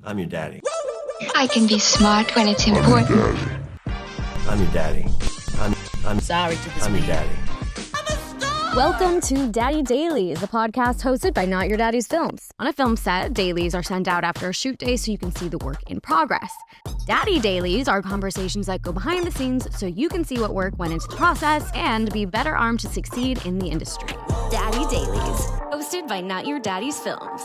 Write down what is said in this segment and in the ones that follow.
I'm your daddy. I can be smart when it's important. I'm your daddy. I'm sorry to this I'm your daddy. Welcome to Daddy Dailies, a podcast hosted by Not Your Daddy's Films. On a film set, dailies are sent out after a shoot day so you can see the work in progress. Daddy Dailies are conversations that go behind the scenes so you can see what work went into the process and be better armed to succeed in the industry. Daddy Dailies, hosted by Not Your Daddy's Films.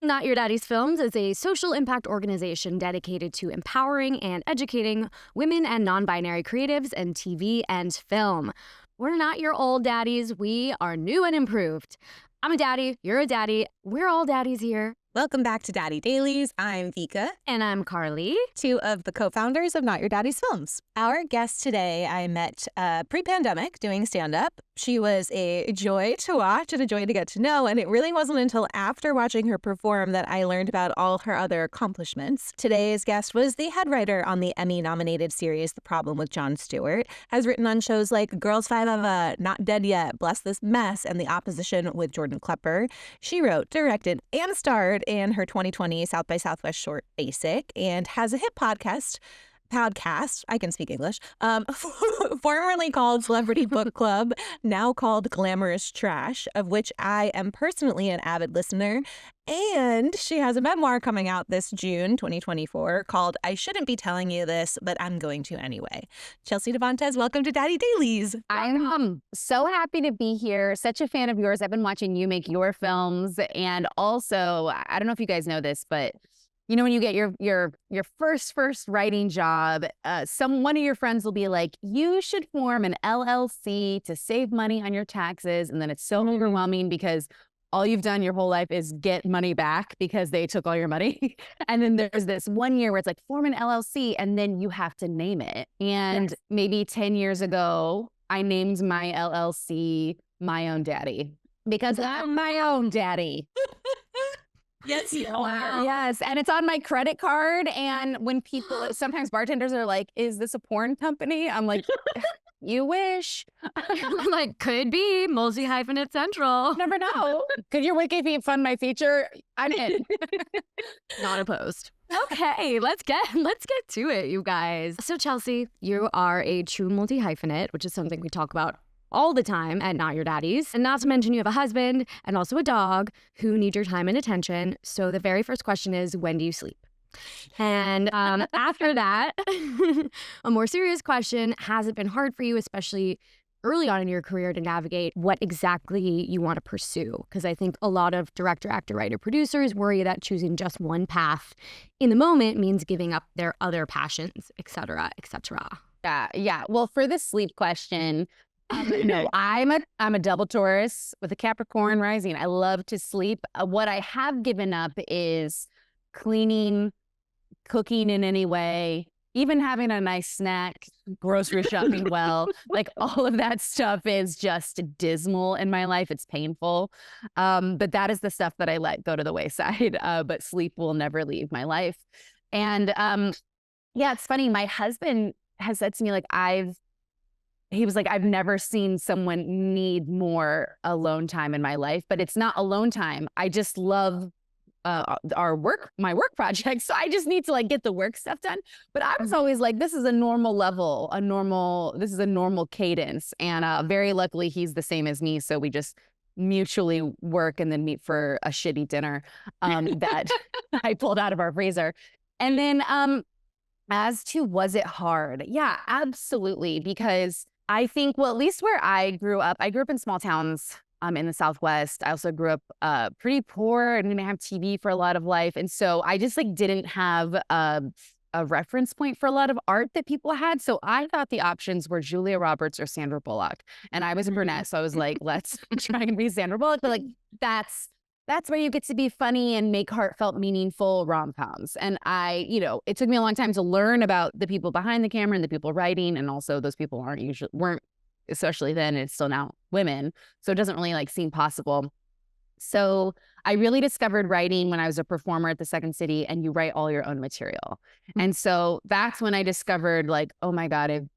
Not Your Daddy's Films is a social impact organization dedicated to empowering and educating women and non-binary creatives in TV and film. We're not your old daddies. We are new and improved. I'm a daddy. You're a daddy. We're all daddies here. Welcome back to Daddy Dailies. I'm Vika. And I'm Carly. Two of the co-founders of Not Your Daddy's Films. Our guest today I met pre-pandemic doing stand-up. She was a joy to watch and a joy to get to know, and it really wasn't until after watching her perform that I learned about all her other accomplishments. Today's guest was the head writer on the Emmy-nominated series The Problem with Jon Stewart, has written on shows like Girls 5 Eva, Not Dead Yet, Bless This Mess, and The Opposition with Jordan Klepper. She wrote, directed, and starred in her 2020 South by Southwest short Basic, and has a hit podcast, I can speak English, formerly called Celebrity Book Club, now called Glamorous Trash, of which I am personally an avid listener. And she has a memoir coming out this June 2024 called I Shouldn't Be Telling You This, But I'm Going to Anyway. Chelsea Devantez, welcome to Daddy Dailies. I'm so happy to be here. Such a fan of yours. I've been watching you make your films. And also, I don't know if you guys know this, but you know, when you get your first writing job, one of your friends will be like, you should form an LLC to save money on your taxes. And then it's so overwhelming because all you've done your whole life is get money back because they took all your money. And then there's this 1 year where it's like, form an LLC, and then you have to name it. And maybe 10 years ago, I named my LLC My Own Daddy because I'm my own daddy. Yes, you are. Yes, and it's on my credit card. And when sometimes bartenders are like, is this a porn company? I'm like, you wish. I'm like, could be Multi-Hyphenate Central. Never know. Could your wiki fund my feature? I'm in. Not opposed. Okay, let's get to it, you guys. So Chelsea, you are a true multi-hyphenate, which is something we talk about all the time at Not Your Daddy's. And not to mention you have a husband and also a dog who need your time and attention. So the very first question is, when do you sleep? And after that, a more serious question, has it been hard for you, especially early on in your career, to navigate what exactly you want to pursue? Because I think a lot of director, actor, writer, producers worry that choosing just one path in the moment means giving up their other passions, et cetera, et cetera. Yeah. Well, for the sleep question, no, I'm a double Taurus with a Capricorn rising. I love to sleep. What I have given up is cleaning, cooking in any way, even having a nice snack, grocery shopping well. Like all of that stuff is just dismal in my life. It's painful. But that is the stuff that I let go to the wayside. But sleep will never leave my life. And it's funny. My husband has said to me, he was like, I've never seen someone need more alone time in my life, but it's not alone time. I just love my work projects. So I just need to get the work stuff done. But I was always like, this is a normal level, this is a normal cadence. And very luckily he's the same as me. So we just mutually work and then meet for a shitty dinner that I pulled out of our freezer. And then as to, was it hard? Yeah, absolutely. Because I think, well, at least where I grew up in small towns in the Southwest. I also grew up pretty poor and didn't have TV for a lot of life. And so I just didn't have a reference point for a lot of art that people had. So I thought the options were Julia Roberts or Sandra Bullock. And I was a brunette. So I was like, let's try and be Sandra Bullock. But that's where you get to be funny and make heartfelt, meaningful rom-coms. And it took me a long time to learn about the people behind the camera and the people writing. And also those people weren't, especially then, it's still now, women. So it doesn't really seem possible. So I really discovered writing when I was a performer at the Second City, and you write all your own material. And so that's when I discovered oh my God, I've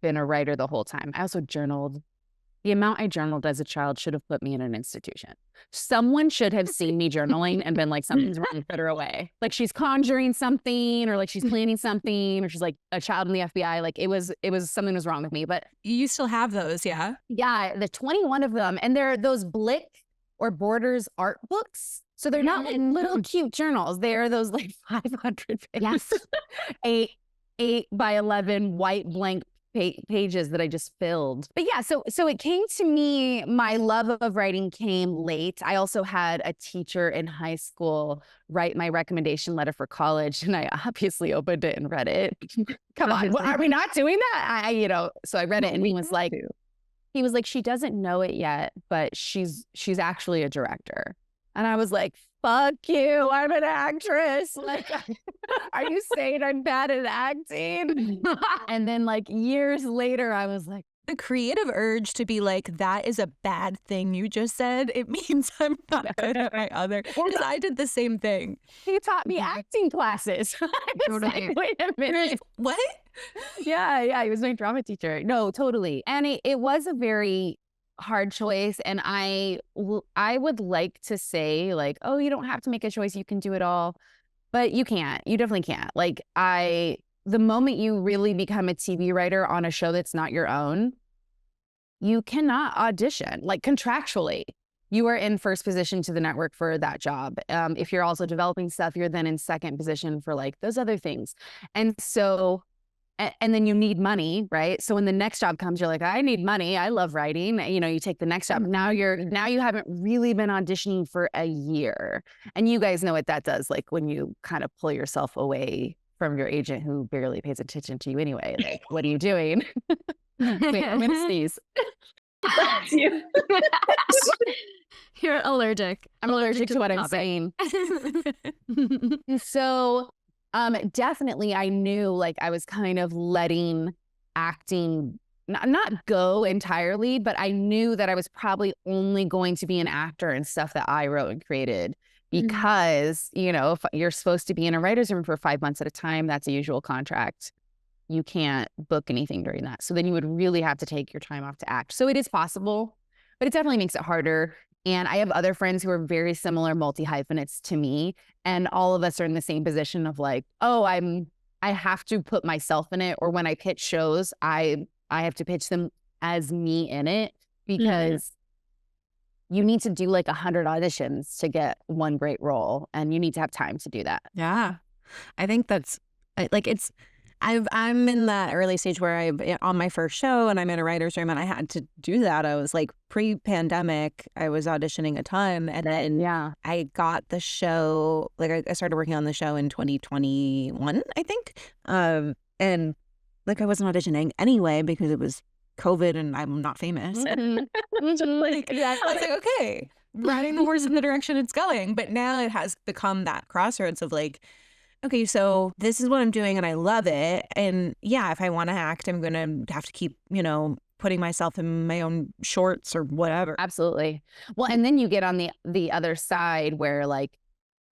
been a writer the whole time. I also journaled The amount I journaled as a child should have put me in an institution. Someone should have seen me journaling and been like, something's wrong, put her away. Like she's conjuring something, or like she's planning something, or she's like a child in the FBI. Like it was something was wrong with me. But You still have those, yeah? yeah, the 21 of them. And they're those Blick or Borders art books. So they're not like little cute journals. They're those like 500 pages. Yes. 8 by 11 white blank pages that I just filled. But yeah, so it came to me, my love of writing came late. I also had a teacher in high school write my recommendation letter for college, and I obviously opened it and read it. Come on, are we not doing that? So I read it, and he was like, she doesn't know it yet, but she's actually a director. And I was like, fuck you, I'm an actress. Like, are you saying I'm bad at acting? And then like years later, I was like, The creative urge to be like, that is a bad thing you just said. It means I'm not good at my other. Because I did the same thing. he taught me acting classes. I was like, wait a minute. What? Yeah, he was my drama teacher. No, totally. And it was a very hard choice. And I would like to say like, oh, you don't have to make a choice. You can do it all. But you can't. You definitely can't. Like the moment you really become a TV writer on a show that's not your own, you cannot audition. Like contractually, you are in first position to the network for that job. If you're also developing stuff, you're then in second position for like those other things. And so, and then you need money, right? So when the next job comes, you're like, I need money. I love writing. You take the next job. Now you haven't really been auditioning for a year. And you guys know what that does. Like when you kind of pull yourself away from your agent who barely pays attention to you anyway. Like, what are you doing? Wait, I'm gonna sneeze. You're allergic. I'm allergic to what I'm saying. So definitely I knew like I was kind of letting acting not go entirely, but I knew that I was probably only going to be an actor in stuff that I wrote and created. Because, if you're supposed to be in a writer's room for 5 months at a time, that's a usual contract. You can't book anything during that. So then you would really have to take your time off to act. So it is possible, but it definitely makes it harder. And I have other friends who are very similar multi-hyphenates to me. And all of us are in the same position of like, oh, I have to put myself in it. Or when I pitch shows, I have to pitch them as me in it because you need to do like 100 auditions to get one great role, and you need to have time to do that. Yeah. I think that's like I'm in that early stage where I'm on my first show and I'm in a writer's room and I had to do that. I was like pre-pandemic, I was auditioning a ton, and then I got the show, like I started working on the show in 2021, I think. And like I wasn't auditioning anyway because it was COVID and I'm not famous. So, like, I was like, okay, riding the horse in the direction it's going. But now it has become that crossroads of like, okay, so this is what I'm doing and I love it. And yeah, if I want to act, I'm going to have to keep, putting myself in my own shorts or whatever. Absolutely. Well, and then you get on the other side where like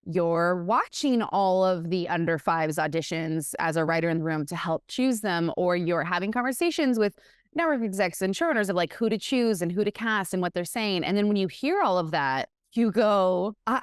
you're watching all of the under fives auditions as a writer in the room to help choose them, or you're having conversations with network execs and showrunners of like who to choose and who to cast and what they're saying. And then when you hear all of that, you go, oh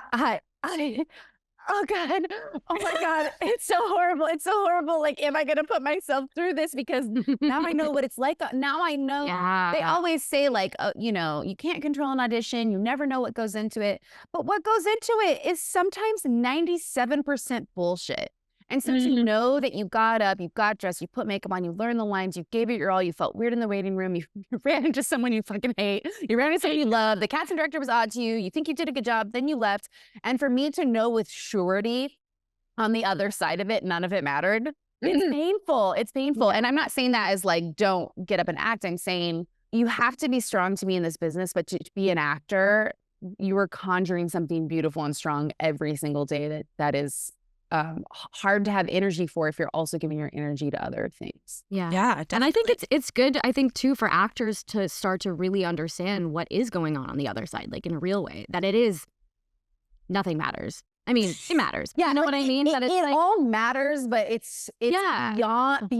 God, oh my God, it's so horrible. It's so horrible. Like, am I going to put myself through this? Because now I know what it's like. Now I know. They always say like, you can't control an audition. You never know what goes into it. But what goes into it is sometimes 97% bullshit. And since you know that you got up, you got dressed, you put makeup on, you learned the lines, you gave it your all, you felt weird in the waiting room, you ran into someone you fucking hate, you ran into someone you love, the casting director was odd to you, you think you did a good job, then you left. And for me to know with surety on the other side of it, none of it mattered. It's painful. It's painful. And I'm not saying that as like, don't get up and act. I'm saying you have to be strong to be in this business, but to be an actor, you are conjuring something beautiful and strong every single day that is hard to have energy for if you're also giving your energy to other things. Yeah. Definitely. And I think it's good, I think, too, for actors to start to really understand what is going on the other side, like in a real way, that it is, nothing matters. I mean, it matters. Yeah, you know what I mean? That it like, all matters, but it's beyond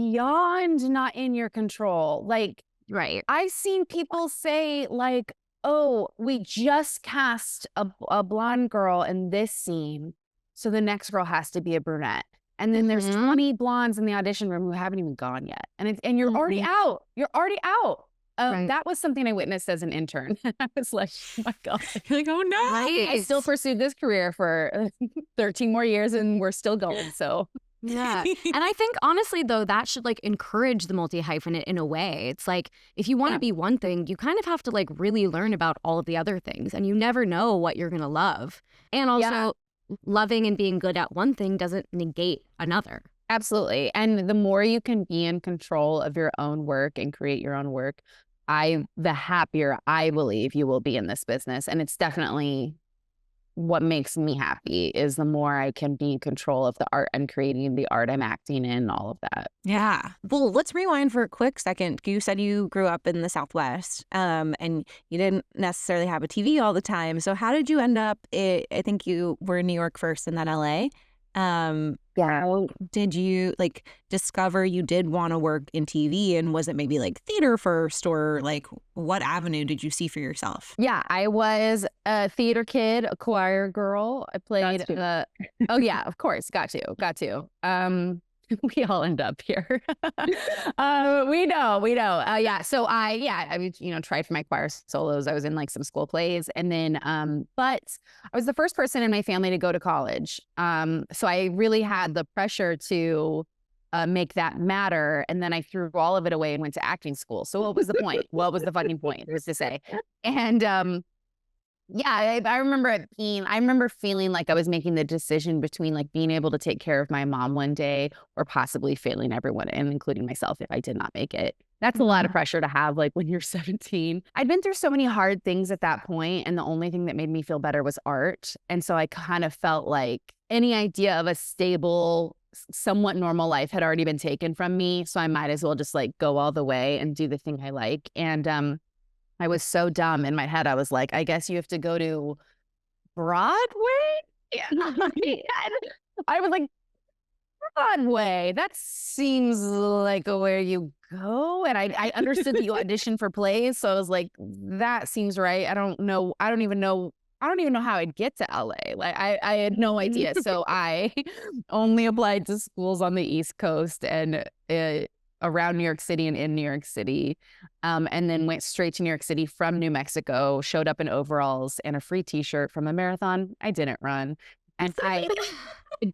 not in your control. Like Right. I've seen people say like, oh, we just cast a blonde girl in this scene, so the next girl has to be a brunette. And then there's 20 blondes in the audition room who haven't even gone yet. And you're already out. You're already out. Right. That was something I witnessed as an intern. I was like, oh my God. You're like, oh no. I still pursued this career for 13 more years and we're still going. So Yeah. And I think honestly though, that should like encourage the multi-hyphenate in a way. It's like if you want to be one thing, you kind of have to like really learn about all of the other things, and you never know what you're going to love. And also loving and being good at one thing doesn't negate another. absolutely. And the more you can be in control of your own work and create your own work, the happier I believe you will be in this business. And it's definitely what makes me happy is the more I can be in control of the art I'm creating, the art I'm acting in, all of that. Yeah. Well, let's rewind for a quick second. You said you grew up in the Southwest, and you didn't necessarily have a TV all the time. So how did you end up? I think you were in New York first and then LA. How did you like discover you did want to work in TV, and was it maybe like theater first, or like what avenue did you see for yourself? Yeah, I was a theater kid, a choir girl. I played. Oh yeah, of course, got to. We all end up here. We know. Yeah. So I tried for my choir solos. I was in like some school plays, and then, but I was the first person in my family to go to college. So I really had the pressure to make that matter, and then I threw all of it away and went to acting school. So what was the point? What was the fucking point? Was to say, and yeah, I remember feeling like I was making the decision between like being able to take care of my mom one day or possibly failing everyone, and including myself if I did not make it. That's a lot of pressure to have like when you're 17. I'd been through so many hard things at that point, and the only thing that made me feel better was art. And so I kind of felt like any idea of a stable, somewhat normal life had already been taken from me. So I might as well just like go all the way and do the thing I like. And I was so dumb in my head. I was like, I guess you have to go to Broadway? Yeah. I was like, Broadway, that seems like where you go. And I understood that you audition for plays. So I was like, that seems right. I don't even know how I'd get to LA. Like I had no idea. So I only applied to schools on the East Coast and around New York City and in New York City, and then went straight to New York City from New Mexico, showed up in overalls and a free t-shirt from a marathon I didn't run. And I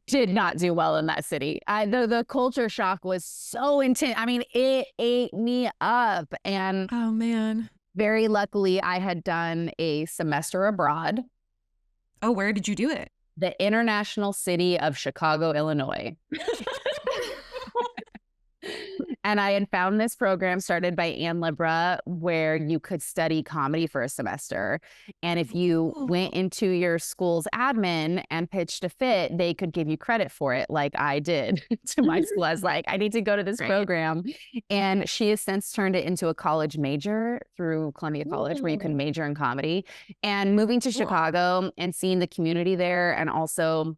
did not do well in that city. The culture shock was so intense. I mean, it ate me up. And oh man, very luckily I had done a semester abroad. Oh, where did you do it? The international city of Chicago, Illinois. And I had found this program started by Ann Libra where you could study comedy for a semester. And if you went into your school's admin and pitched a fit, they could give you credit for it, like I did to my school. I was like, I need to go to this program. And she has since turned it into a college major through Columbia College where you can major in comedy. And moving to Chicago and seeing the community there, and also,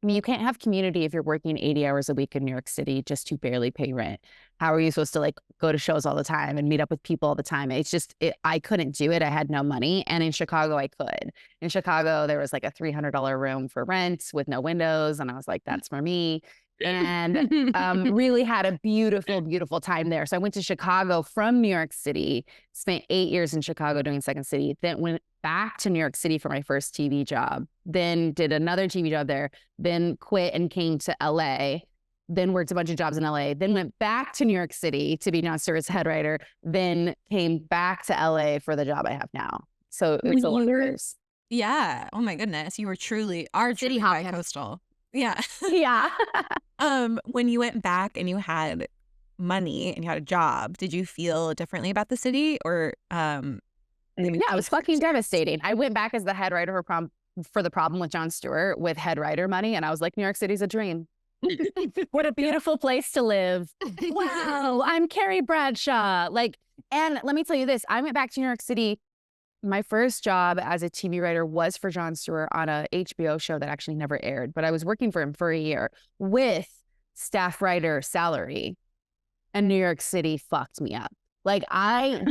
I mean, you can't have community if you're working 80 hours a week in New York City just to barely pay rent. How are you supposed to like go to shows all the time and meet up with people all the time? It's just, I couldn't do it. I had no money. And in Chicago, I could. In Chicago, there was like a $300 room for rent with no windows. And I was like, that's for me. And really had a beautiful, beautiful time there. So I went to Chicago from New York City, spent 8 years in Chicago doing Second City, then went back to New York City for my first TV job, then did another TV job there, then quit and came to LA, then worked a bunch of jobs in LA, then went back to New York City to be Jon Stewart's head writer, then came back to LA for the job I have now. So it's a lot of years. Yeah. Oh my goodness. You were truly our city bi-coastal. Yeah. Yeah. When you went back and you had money and you had a job, did you feel differently about the city, or yeah, it was fucking devastating. I went back as the head writer for The Problem with Jon Stewart with head writer money, and I was like, New York City's a dream. What a beautiful place to live. Wow, I'm Carrie Bradshaw. Like, and let me tell you this, I went back to New York City. My first job as a TV writer was for Jon Stewart on a HBO show that actually never aired, but I was working for him for a year with staff writer salary, and New York City fucked me up. Like I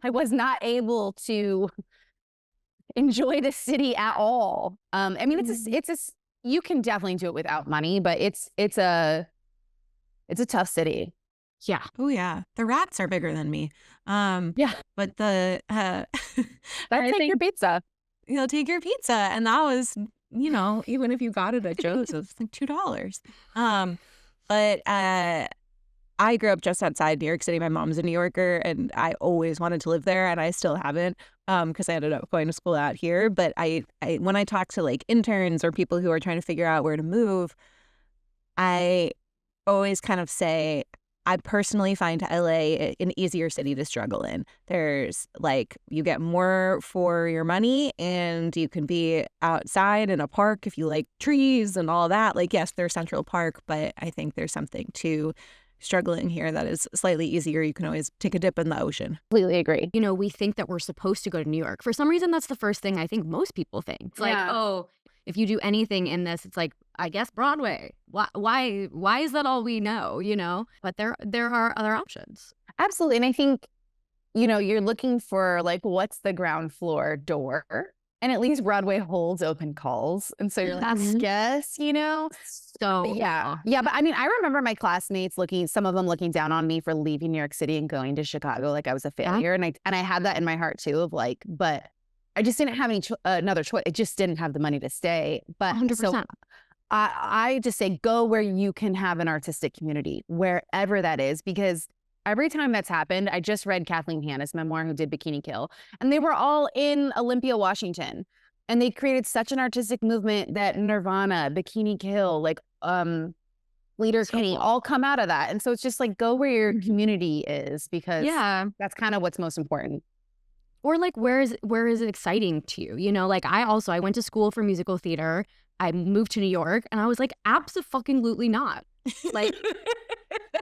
was not able to enjoy the city at all. I mean, you can definitely do it without money, but it's a tough city. Yeah. Oh yeah, the rats are bigger than me. Yeah. But the That's like your pizza. you'll take your pizza, and that was, even if you got it at Joe's, it was like $2. But I grew up just outside New York City. My mom's a New Yorker, and I always wanted to live there, and I still haven't, because I ended up going to school out here. But I when I talk to like interns or people who are trying to figure out where to move, I always kind of say, I personally find LA an easier city to struggle in. There's like, you get more for your money, and you can be outside in a park if you like trees and all that. Like, yes, there's Central Park, but I think there's something to struggling here that is slightly easier. You can always take a dip in the ocean. Completely agree. You know, we think that we're supposed to go to New York. For some reason, that's the first thing I think most people think. It's like, oh, if you do anything in this, it's like, I guess Broadway. Why is that all we know, But there are other options. Absolutely. And I think, you're looking for like, what's the ground floor door? And at least Broadway holds open calls. And so you're like, yes, So yeah. Yeah. But I mean, I remember my classmates some of them looking down on me for leaving New York City and going to Chicago. Like I was a failure. And I had that in my heart too, of like, but I just didn't have another choice. I just didn't have the money to stay. But 100%. So I just say, go where you can have an artistic community, wherever that is, because every time that's happened, I just read Kathleen Hanna's memoir, who did Bikini Kill, and they were all in Olympia, Washington. And they created such an artistic movement that Nirvana, Bikini Kill, like Leader Kenny, all come out of that. And so it's just like, go where your community is, because that's kind of what's most important. Or like, where is it exciting to you? Like I went to school for musical theater. I moved to New York, and I was like, abso-fucking-lutely not. Like,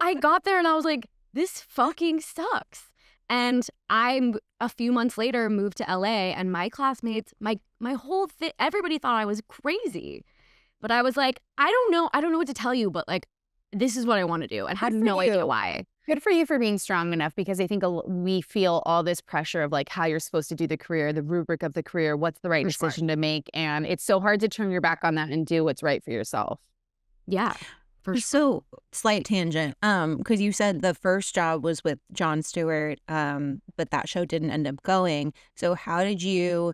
I got there and I was like, this fucking sucks. And I, a few months later, moved to LA, and my classmates, my whole everybody thought I was crazy. But I was like, I don't know what to tell you, but like, this is what I want to do, and had no idea why. Good for you for being strong enough, because I think we feel all this pressure of like how you're supposed to do the career, the rubric of the career, what's the right decision to make. And it's so hard to turn your back on that and do what's right for yourself. Yeah. So, slight tangent, because you said the first job was with Jon Stewart, but that show didn't end up going. So how did you,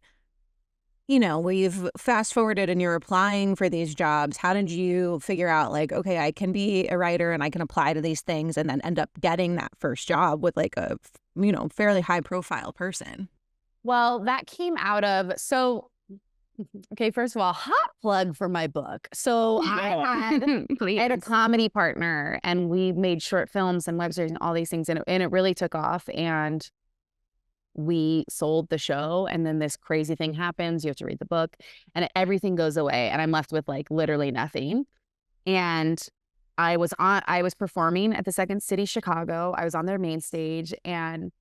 where you've fast forwarded and you're applying for these jobs, how did you figure out like, okay, I can be a writer and I can apply to these things, and then end up getting that first job with like a, fairly high profile person? Well, that came out of, okay, first of all, hot plug for my book. So I had a comedy partner, and we made short films and web series and all these things, and it really took off, and we sold the show, and then this crazy thing happens. You have to read the book, and everything goes away, and I'm left with like literally nothing. And I was performing at the Second City Chicago. I was on their main stage, and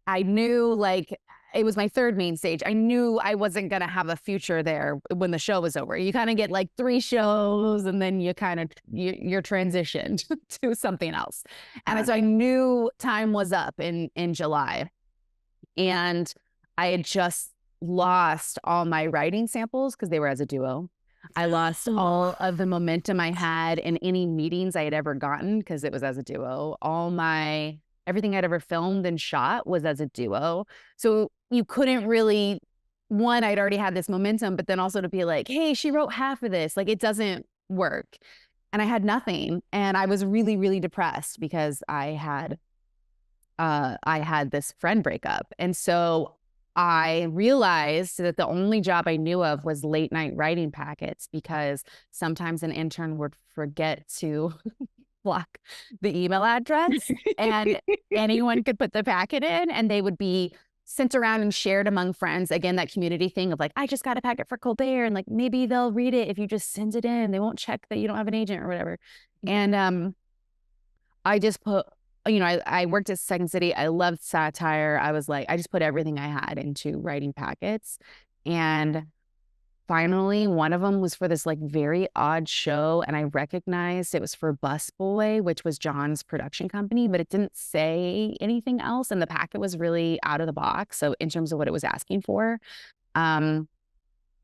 I knew like it was my third main stage. I knew I wasn't going to have a future there when the show was over. You kind of get like 3 shows, and then you're transitioned to something else. And so I knew time was up in July. And I had just lost all my writing samples because they were as a duo. I lost all of the momentum I had in any meetings I had ever gotten because it was as a duo. Everything I'd ever filmed and shot was as a duo. So you couldn't really, I'd already had this momentum, but then also to be like, hey, she wrote half of this. Like, it doesn't work. And I had nothing. And I was really, really depressed because I had this friend breakup. And so I realized that the only job I knew of was late night writing packets, because sometimes an intern would forget to block the email address and anyone could put the packet in, and they would be sent around and shared among friends. Again, that community thing of like, I just got a packet for Colbert, and like, maybe they'll read it if you just send it in. They won't check that you don't have an agent or whatever. And I just put, I worked at Second City. I loved satire. I was like, I just put everything I had into writing packets. And finally, one of them was for this like very odd show, and I recognized it was for Busboy, which was John's production company, but it didn't say anything else, and the packet was really out of the box. So in terms of what it was asking for, and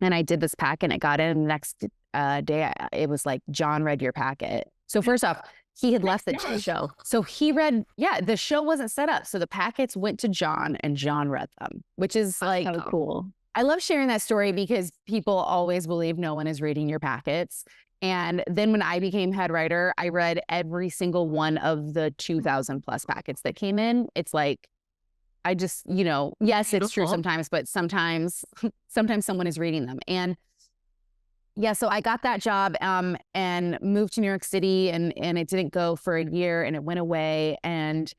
I did this packet, and it got in. The next day, it was like, John read your packet. So first off, he had left the show, so he read. Yeah, the show wasn't set up, so the packets went to John, and John read them, which is like So cool. I love sharing that story because people always believe no one is reading your packets. And then when I became head writer, I read every single one of the 2,000 plus packets that came in. It's like, I just, yes, it's true sometimes, but sometimes someone is reading them. And yeah, so I got that job and moved to New York City, and it didn't go for a year, and it went away. And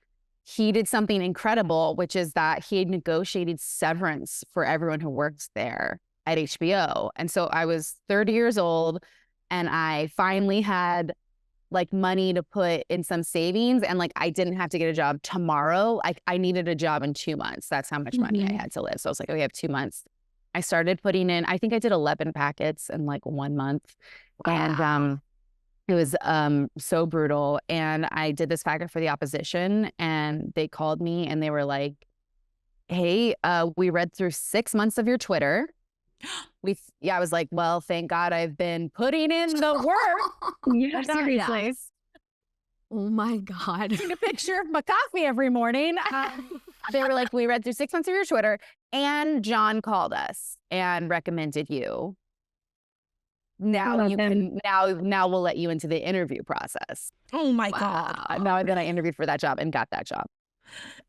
he did something incredible, which is that he had negotiated severance for everyone who works there at HBO. And so I was 30 years old, and I finally had like money to put in some savings, and like I didn't have to get a job tomorrow. I needed a job in 2 months. That's how much money I had to live. So I was like, okay, I have 2 months. I started putting in, I think I did 11 packets in like 1 month. Wow. And it was so brutal. And I did this packet for the opposition, and they called me and they were like, hey, we read through 6 months of your Twitter. I was like, well, thank God I've been putting in the work. Yeah, seriously. Oh my God. Taking a picture of my coffee every morning. They were like, we read through 6 months of your Twitter, and John called us and recommended you. Now we'll let you into the interview process. Oh my God. Then I interviewed for that job and got that job.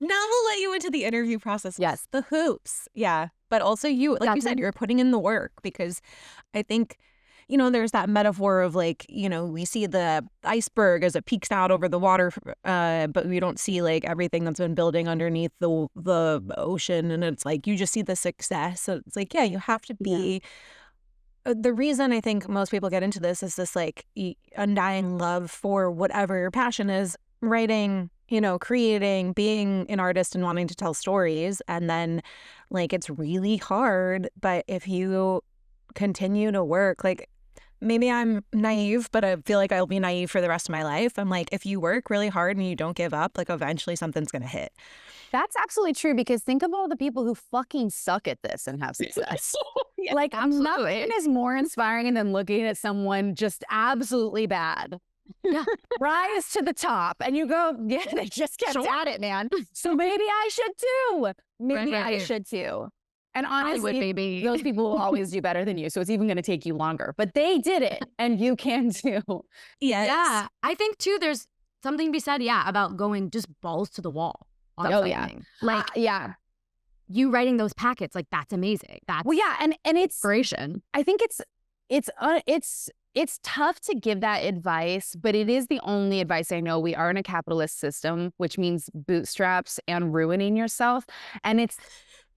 Now we'll let you into the interview process. Yes. The hoops. Yeah. But also you said, you're putting in the work, because I think, there's that metaphor of like, we see the iceberg as it peeks out over the water, but we don't see like everything that's been building underneath the ocean. And it's like, you just see the success. So it's like, yeah, you have to be. Yeah. The reason I think most people get into this is this like undying love for whatever your passion is, writing, creating, being an artist and wanting to tell stories. And then like, it's really hard. But if you continue to work, like, maybe I'm naive, but I feel like I'll be naive for the rest of my life. I'm like, if you work really hard and you don't give up, like eventually something's going to hit. That's absolutely true, because think of all the people who fucking suck at this and have success. Yeah, like, nothing is more inspiring than looking at someone just absolutely bad. Yeah. Rise to the top, and you go, yeah, they just kept at it, man. So maybe I should too. I should too. And honestly, those people will always do better than you. So it's even going to take you longer. But they did it, and you can too. Yes. Yeah. I think too, there's something to be said, about going just balls to the wall. Yeah. Like, you writing those packets, like that's amazing. That's and it's inspiration. I think it's tough to give that advice, but it is the only advice I know. We are in a capitalist system, which means bootstraps and ruining yourself. And it's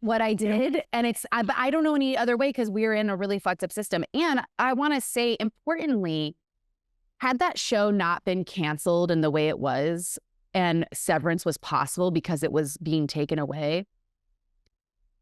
what I did. And I don't know any other way, because we're in a really fucked up system. And I want to say, importantly, had that show not been canceled in the way it was, and severance was possible because it was being taken away,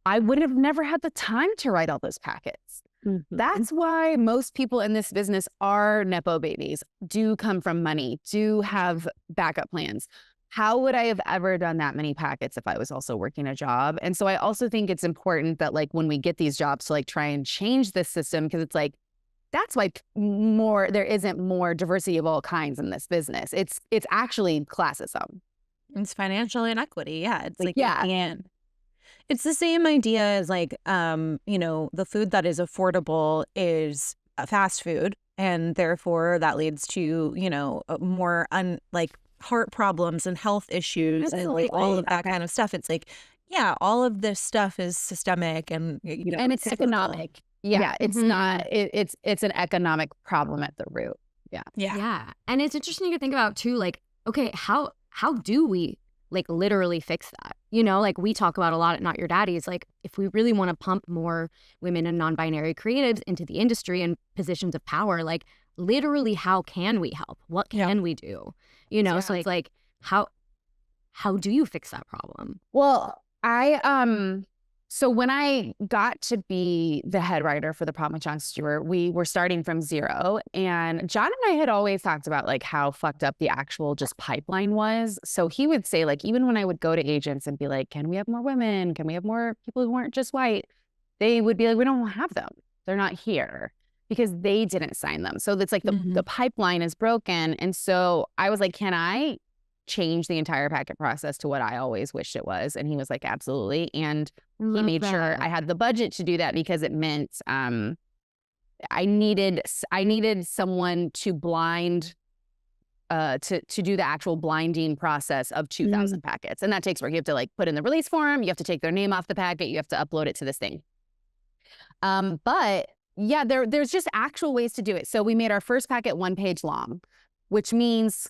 I would have never had the time to write all those packets. Mm-hmm. That's why most people in this business are Nepo babies, do come from money, do have backup plans. How would I have ever done that many packets if I was also working a job? And so I also think it's important that like when we get these jobs to like try and change this system, because it's like, that's why there isn't more diversity of all kinds in this business. It's actually classism. It's financial inequity. Yeah. It's like, and it's the same idea as like, the food that is affordable is fast food. And therefore that leads to, more heart problems and health issues. Absolutely. And like all of that kind of stuff. It's like, yeah, all of this stuff is systemic and, and it's economic. Yeah. It's not, it's an economic problem at the root. Yeah. Yeah. And it's interesting to think about too, like, okay, how do we like literally fix that? Like we talk about a lot at Not Your Daddies, like if we really want to pump more women and non-binary creatives into the industry and positions of power, like literally how can we help? What can we do? So it's like, how do you fix that problem? Well, So when I got to be the head writer for The Problem with Jon Stewart, we were starting from zero. And John and I had always talked about like how fucked up the actual just pipeline was. So he would say like, even when I would go to agents and be like, can we have more women? Can we have more people who weren't just white? They would be like, we don't have them. They're not here because they didn't sign them. So it's like the pipeline is broken. And so I was like, can I change the entire packet process to what I always wished it was? And he was like, absolutely. And he made sure I had the budget to do that because it meant I needed someone to blind to do the actual blinding process of 2,000 packets. And that takes work. You have to like put in the release form, you have to take their name off the packet, you have to upload it to this thing. But yeah, there's just actual ways to do it. So we made our first packet 1 page long, which means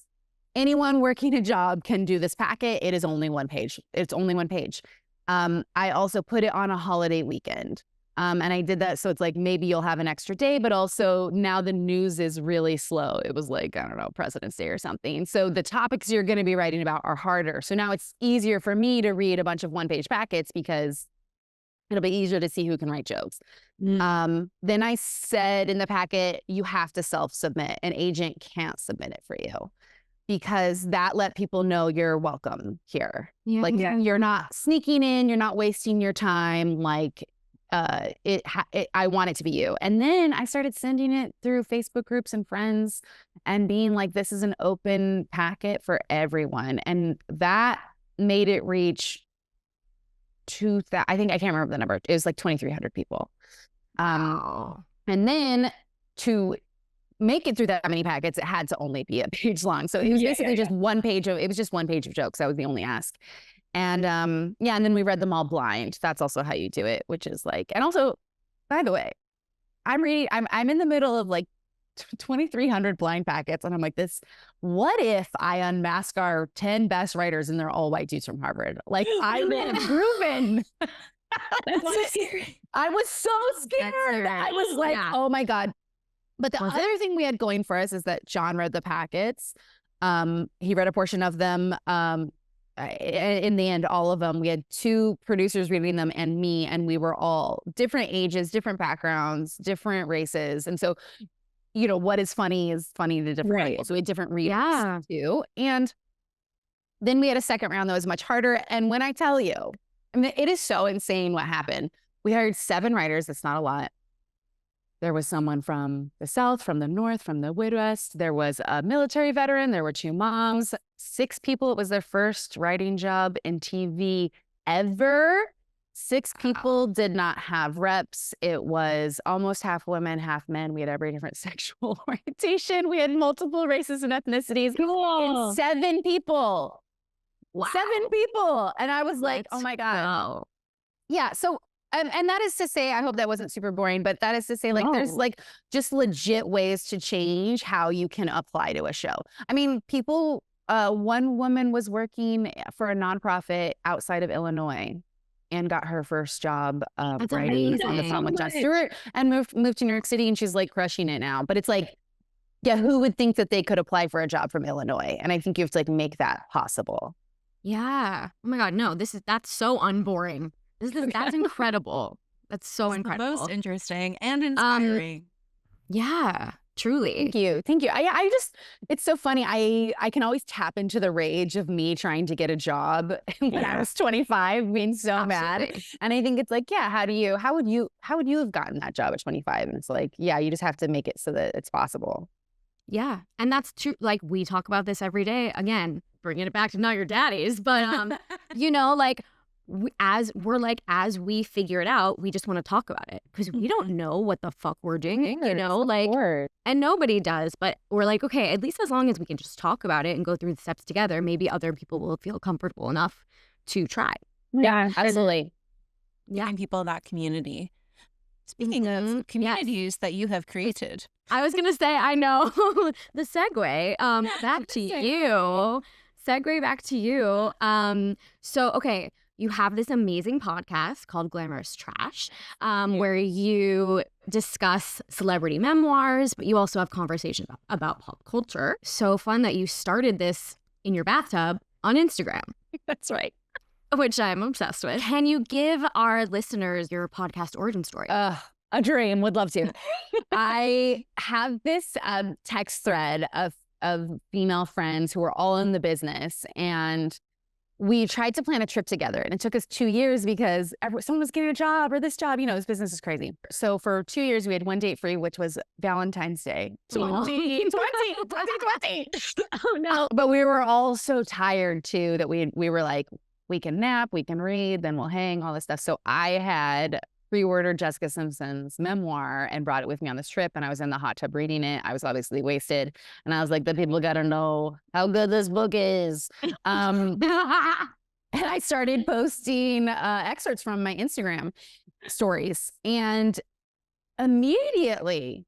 anyone working a job can do this packet. It is only 1 page. It's only 1 page. I also put it on a holiday weekend. And I did that so it's like maybe you'll have an extra day, but also now the news is really slow. It was like, I don't know, President's Day or something. So the topics you're going to be writing about are harder. So now it's easier for me to read a bunch of 1 page packets because it'll be easier to see who can write jokes. Then I said in the packet, you have to self-submit. An agent can't submit it for you, because that let people know you're welcome here. You're not sneaking in, you're not wasting your time. Like I want it to be you. And then I started sending it through Facebook groups and friends and being like, this is an open packet for everyone. And that made it reach 2,000, I think, I can't remember the number. It was like 2,300 people. And then to make it through that many packets, it had to only be a page long. So it was basically just 1 page of, it was just 1 page of jokes. That was the only ask. And and then we read them all blind. That's also how you do it, which is like, and also, by the way, I'm in the middle of like 2,300 blind packets. And I'm like, what if I unmask our 10 best writers and they're all white dudes from Harvard? Like, I would have proven. That's so scary. I was so scared. I was like, oh my God. But the other thing we had going for us is that John read the packets. He read a portion of them. In the end, all of them. We had 2 producers reading them and me, and we were all different ages, different backgrounds, different races. And so, you know, what is funny to different people. So we had different readers too. And then we had a second round that was much harder. And when I tell you, I mean, it is so insane what happened. We hired 7 writers. That's not a lot. There was someone from the South, from the North, from the Midwest. There was a military veteran. There were 2 moms, 6 people. It was their first writing job in TV ever. 6 people did not have reps. It was almost half women, half men. We had every different sexual orientation. We had multiple races and ethnicities. And 7 people. Wow. 7 people. And I was like, oh my God. Yeah. So, and that is to say, I hope that wasn't super boring, but that is to say, like, there's like just legit ways to change how you can apply to a show. I mean, people, one woman was working for a nonprofit outside of Illinois and got her first job writing on The Problem with Jon Stewart and moved to New York City, and she's like crushing it now. But it's like, yeah, who would think that they could apply for a job from Illinois? And I think you have to like make that possible. Yeah. Oh my God, no, that's so unboring. That's incredible. That's so incredible. Most interesting and inspiring. Yeah, truly. Thank you. I just, it's so funny. I can always tap into the rage of me trying to get a job when I was 25, being so mad. And I think it's like, yeah, how would you have gotten that job at 25? And it's like, yeah, you just have to make it so that it's possible. Yeah. And that's true. Like, we talk about this every day. Again, bringing it back to Not Your Daddies. But, you know, like, as we figure it out, we just want to talk about it because we don't know what the fuck we're doing, you know, like, and nobody does. But we're like, okay, at least as long as we can just talk about it and go through the steps together, maybe other people will feel comfortable enough to try. Yeah, absolutely. Giving people that community. Speaking of communities that you have created. I was going to say, I know the segue back to you. Segue back to you. So, okay. You have this amazing podcast called Glamorous Trash, where you discuss celebrity memoirs, but you also have conversation about pop culture. So fun that you started this in your bathtub on Instagram. That's right. which I'm obsessed with. Can you give our listeners your podcast origin story? A dream. Would love to. I have this text thread of female friends who are all in the business, and we tried to plan a trip together, and it took us 2 years because someone was getting a job or this job. You know, this business is crazy. So for 2 years, we had one date free, which was Valentine's Day 2020. Oh no. But we were all so tired too that we were like, we can nap, we can read, then we'll hang, all this stuff. So I had pre-ordered Jessica Simpson's memoir and brought it with me on this trip, and I was in the hot tub reading it. I was obviously wasted, and I was like, the people gotta know how good this book is. And I started posting excerpts from my Instagram stories, and immediately,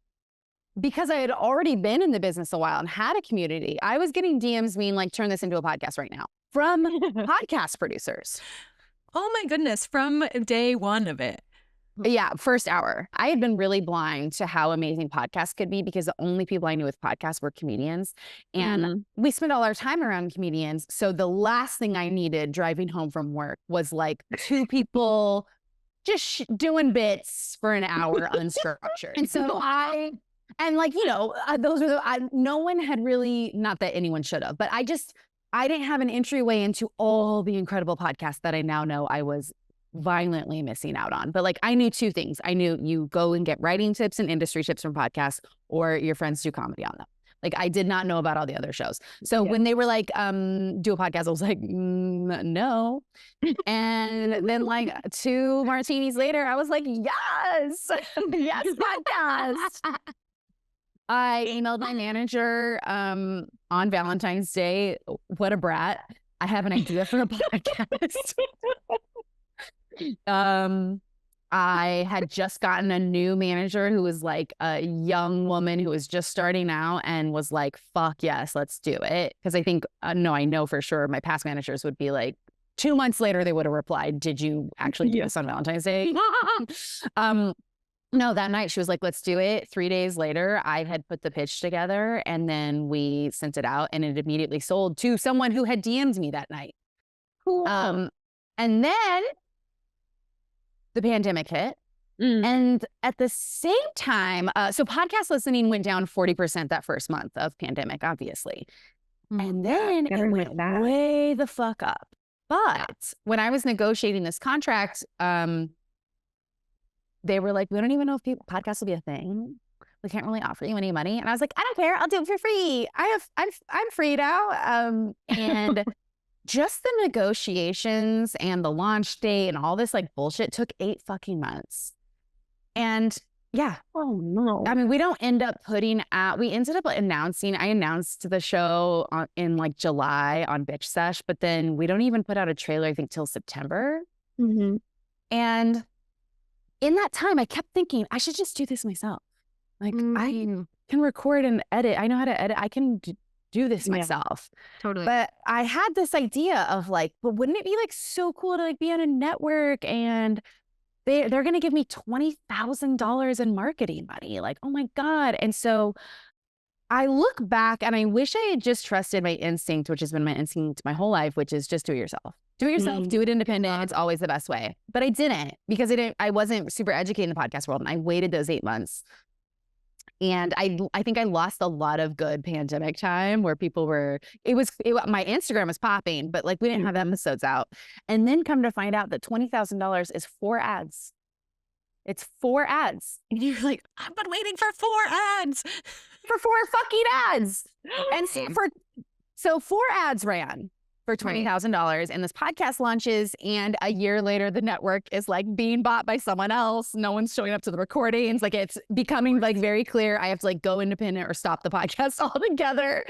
because I had already been in the business a while and had a community, I was getting DMs being like, turn this into a podcast right now, from podcast producers. Oh my goodness, from day one of it. Yeah, first hour. I had been really blind to how amazing podcasts could be because the only people I knew with podcasts were comedians. And we spent all our time around comedians. So the last thing I needed driving home from work was like 2 people just doing bits for an hour unstructured. And so those were no one had really, not that anyone should have, but I didn't have an entryway into all the incredible podcasts that I now know I was violently missing out on. But like, I knew 2 things. I knew you go and get writing tips and industry tips from podcasts, or your friends do comedy on them. Like, I did not know about all the other shows. So when they were like, do a podcast, I was like, no. And then like 2 martinis later, I was like, yes, yes, podcast. I emailed my manager on Valentine's Day. What a brat. I have an idea for a podcast. I had just gotten a new manager who was like a young woman who was just starting out and was like, fuck yes, let's do it. Because I think, no, I know for sure my past managers would be like, 2 months later, they would have replied, did you actually do this on Valentine's Day? No, that night she was like, let's do it. 3 days later, I had put the pitch together, and then we sent it out, and it immediately sold to someone who had DM'd me that night. Cool. And then the pandemic hit. And at the same time, so podcast listening went down 40% that first month of pandemic, obviously. And then it went way the fuck up. But when I was negotiating this contract, they were like, we don't even know if podcasts will be a thing. We can't really offer you any money. And I was like, I don't care. I'll do it for free. I'm free now. And just the negotiations and the launch date and all this like bullshit took 8 fucking months. And yeah. Oh no. I mean, we don't end up putting out, we ended up announcing, I announced the show in like July on Bitch Sesh, but then we don't even put out a trailer, I think, till September. And in that time, I kept thinking, I should just do this myself. Like, I can record and edit. I know how to edit. I can do this myself. Totally. But I had this idea of like, but wouldn't it be like so cool to like be on a network and they're going to give me $20,000 in marketing money? Like, oh my God. And so I look back and I wish I had just trusted my instinct, which has been my instinct my whole life, which is just do it yourself. Do it yourself, do it independent. It's always the best way. But I didn't, because I wasn't super educated in the podcast world, and I waited those 8 months. And I think I lost a lot of good pandemic time where people were, my Instagram was popping, but like we didn't have episodes out. And then come to find out that $20,000 is 4 ads. It's 4 ads. And you're like, I've been waiting for 4 ads. For 4 fucking ads. And so 4 ads ran for $20,000, and this podcast launches, and a year later the network is like being bought by someone else. No one's showing up to the recordings. Like, it's becoming like very clear I have to like go independent or stop the podcast altogether.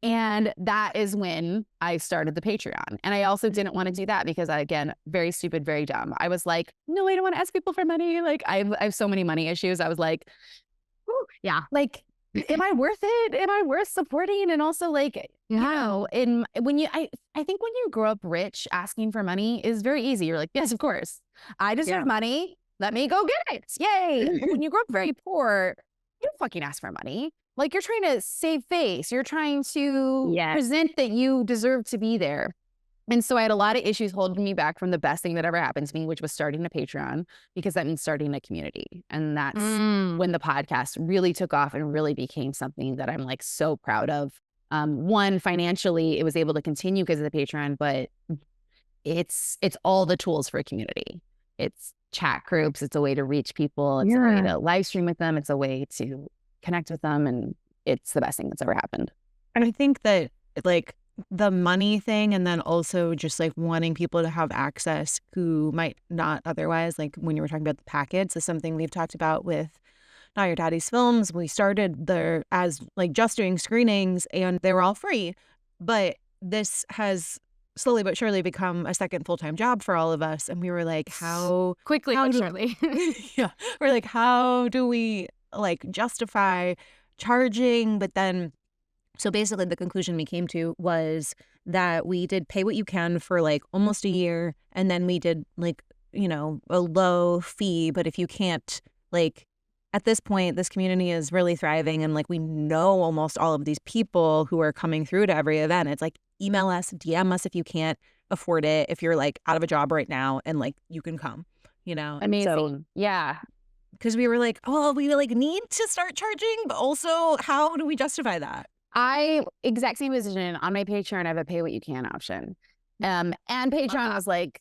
And that is when I started the Patreon. And I also didn't want to do that because again, very stupid, very dumb. I was like, no, I don't want to ask people for money. Like, I have so many money issues. I was like, like, am I worth it? Am I worth supporting? And also like, you know, I think when you grow up rich, asking for money is very easy. You're like, yes, of course. I deserve money. Let me go get it. Yay. When you grow up very poor, you don't fucking ask for money. Like, you're trying to save face. You're trying to present that you deserve to be there. And so I had a lot of issues holding me back from the best thing that ever happened to me, which was starting a Patreon, because that means starting a community. And that's when the podcast really took off and really became something that I'm like so proud of. One, financially, it was able to continue because of the Patreon, but it's all the tools for a community. It's chat groups. It's a way to reach people. It's a way to live stream with them. It's a way to connect with them. And it's the best thing that's ever happened. And I think that like the money thing, and then also just like wanting people to have access who might not otherwise, like when you were talking about the packets, is something we've talked about with Not Your Daddy's Films. We started there as like just doing screenings and they were all free. But this has slowly but surely become a second full-time job for all of us. And we were like, how surely. yeah, we're like, how do we like justify charging? But then, so basically the conclusion we came to was that we did pay what you can for like almost a year. And then we did like, you know, a low fee. But if you can't, like, at this point, this community is really thriving. And like, we know almost all of these people who are coming through to every event. It's like, email us, DM us if you can't afford it, if you're like out of a job right now and like you can come, you know? Amazing. So, yeah. Because we were like, oh, we like need to start charging, but also how do we justify that? Exact same position on my Patreon. I have a pay what you can option. And Patreon was like,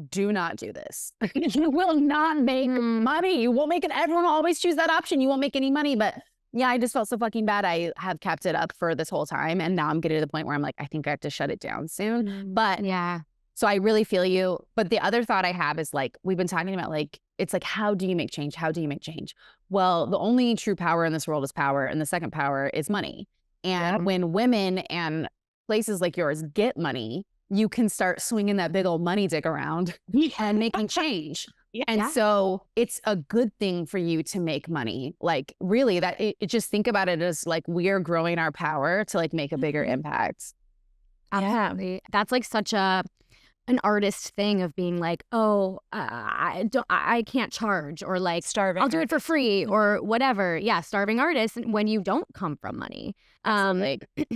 do not do this. You will not make money. You won't make it. Everyone will always choose that option. You won't make any money. But yeah, I just felt so fucking bad. I have kept it up for this whole time. And now I'm getting to the point where I'm like, I think I have to shut it down soon. But Yeah. so I really feel you. But the other thought I have is like, we've been talking about like, it's like, how do you make change? How do you make change? Well, the only true power in this world is power. And the second power is money. And when women and places like yours get money, you can start swinging that big old money dick around and making change. And so it's a good thing for you to make money. Like really that it just think about it as like we are growing our power to like make a bigger impact. Absolutely. That's like such an artist thing of being like, oh, I can't charge, or like Starving. I'll do it for free or whatever. Yeah, starving artists when you don't come from money.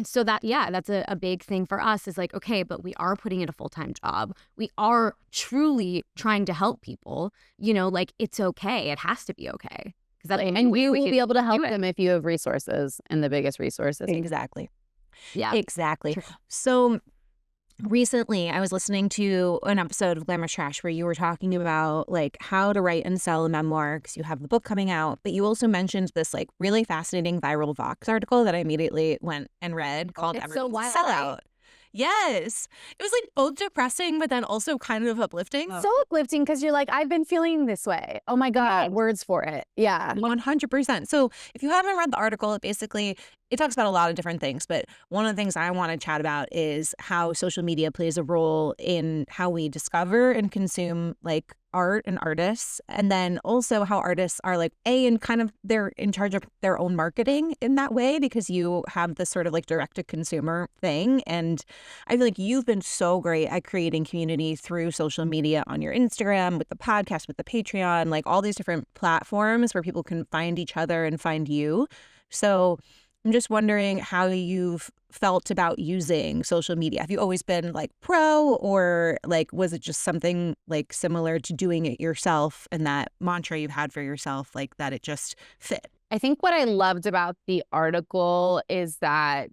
So that's a big thing for us is like, okay, but we are putting in a full-time job. We are truly trying to help people. You know, like it's okay. It has to be okay. And we will be able to help them if you have resources, and the biggest resources. Exactly. Yeah. Exactly. So recently, I was listening to an episode of Glamour Trash where you were talking about like how to write and sell a memoir because you have the book coming out, but you also mentioned this like really fascinating viral Vox article that I immediately went and read called It's Everyone's so wild. Sellout. Yes. It was like both depressing, but then also kind of uplifting. So uplifting because you're like, I've been feeling this way. Oh my God, words for it. Yeah. 100%. So if you haven't read the article, it talks about a lot of different things, but one of the things I want to chat about is how social media plays a role in how we discover and consume like art and artists, and then also how artists are like they're in charge of their own marketing in that way because you have this sort of like direct to consumer thing. And I feel like you've been so great at creating community through social media on your Instagram, with the podcast, with the Patreon, like all these different platforms where people can find each other and find you. So I'm just wondering how you've felt about using social media. Have you always been like pro, or like was it just something like similar to doing it yourself and that mantra you've had for yourself, like that it just fit? I think what I loved about the article is that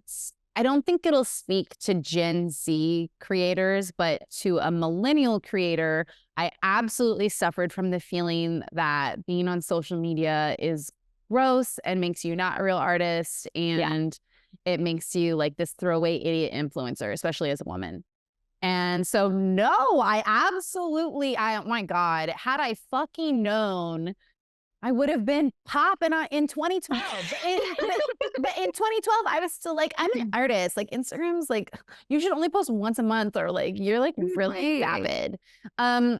I don't think it'll speak to Gen Z creators, but to a millennial creator, I absolutely suffered from the feeling that being on social media is gross and makes you not a real artist, and it makes you like this throwaway idiot influencer, especially as a woman. And so no, oh my God, had I fucking known, I would have been popping in 2012. But in 2012, I was still like, I'm an artist. Like Instagram's like, you should only post once a month, or like you're like really vapid. And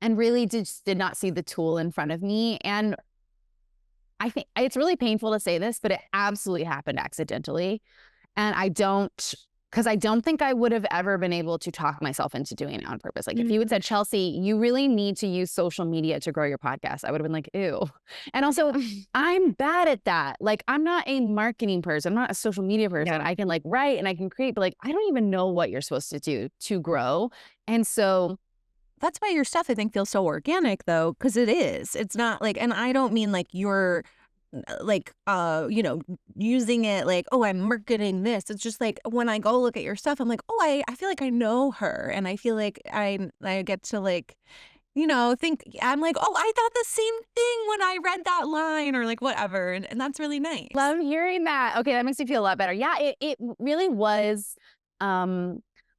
really just did not see the tool in front of me. And I think it's really painful to say this, but it absolutely happened accidentally. And I don't because I don't think I would have ever been able to talk myself into doing it on purpose. Like if you had said, Chelsea, you really need to use social media to grow your podcast, I would have been like, ew. And also I'm bad at that. Like I'm not a marketing person. I'm not a social media person. I can like write and I can create, but like, I don't even know what you're supposed to do to grow. And so that's why your stuff, I think, feels so organic, though, because it is. It's not like, and I don't mean like you're like, using it like, oh, I'm marketing this. It's just like when I go look at your stuff, I'm like, oh, I feel like I know her. And I feel like I get to like, think I'm like, oh, I thought the same thing when I read that line or like whatever. And that's really nice. Love hearing that. Okay, that makes me feel a lot better. Yeah, it really was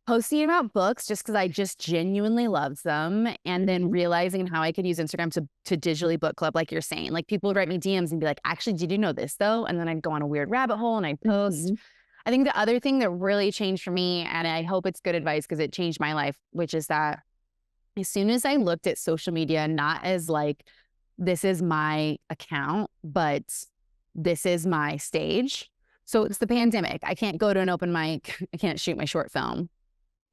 posting about books just because I just genuinely loved them, and then realizing how I could use Instagram to digitally book club, like you're saying. Like people would write me DMs and be like, actually, did you know this though? And then I'd go on a weird rabbit hole and I'd post. I think the other thing that really changed for me, and I hope it's good advice because it changed my life, which is that as soon as I looked at social media, not as like, this is my account, but this is my stage. So it's the pandemic. I can't go to an open mic. I can't shoot my short film.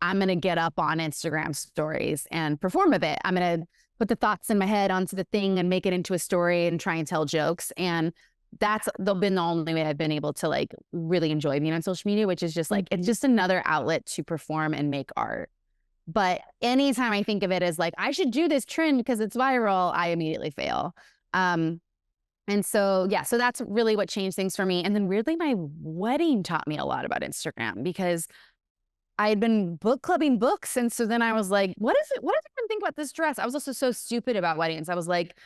I'm going to get up on Instagram stories and perform a bit. I'm going to put the thoughts in my head onto the thing and make it into a story and try and tell jokes. And that's been the only way I've been able to like really enjoy being on social media, which is just like, it's just another outlet to perform and make art. But anytime I think of it as like, I should do this trend because it's viral, I immediately fail. And so, yeah, so that's really what changed things for me. And then weirdly, my wedding taught me a lot about Instagram because I had been book clubbing books. And so then I was like, what does everyone think about this dress? I was also so stupid about weddings. I was like,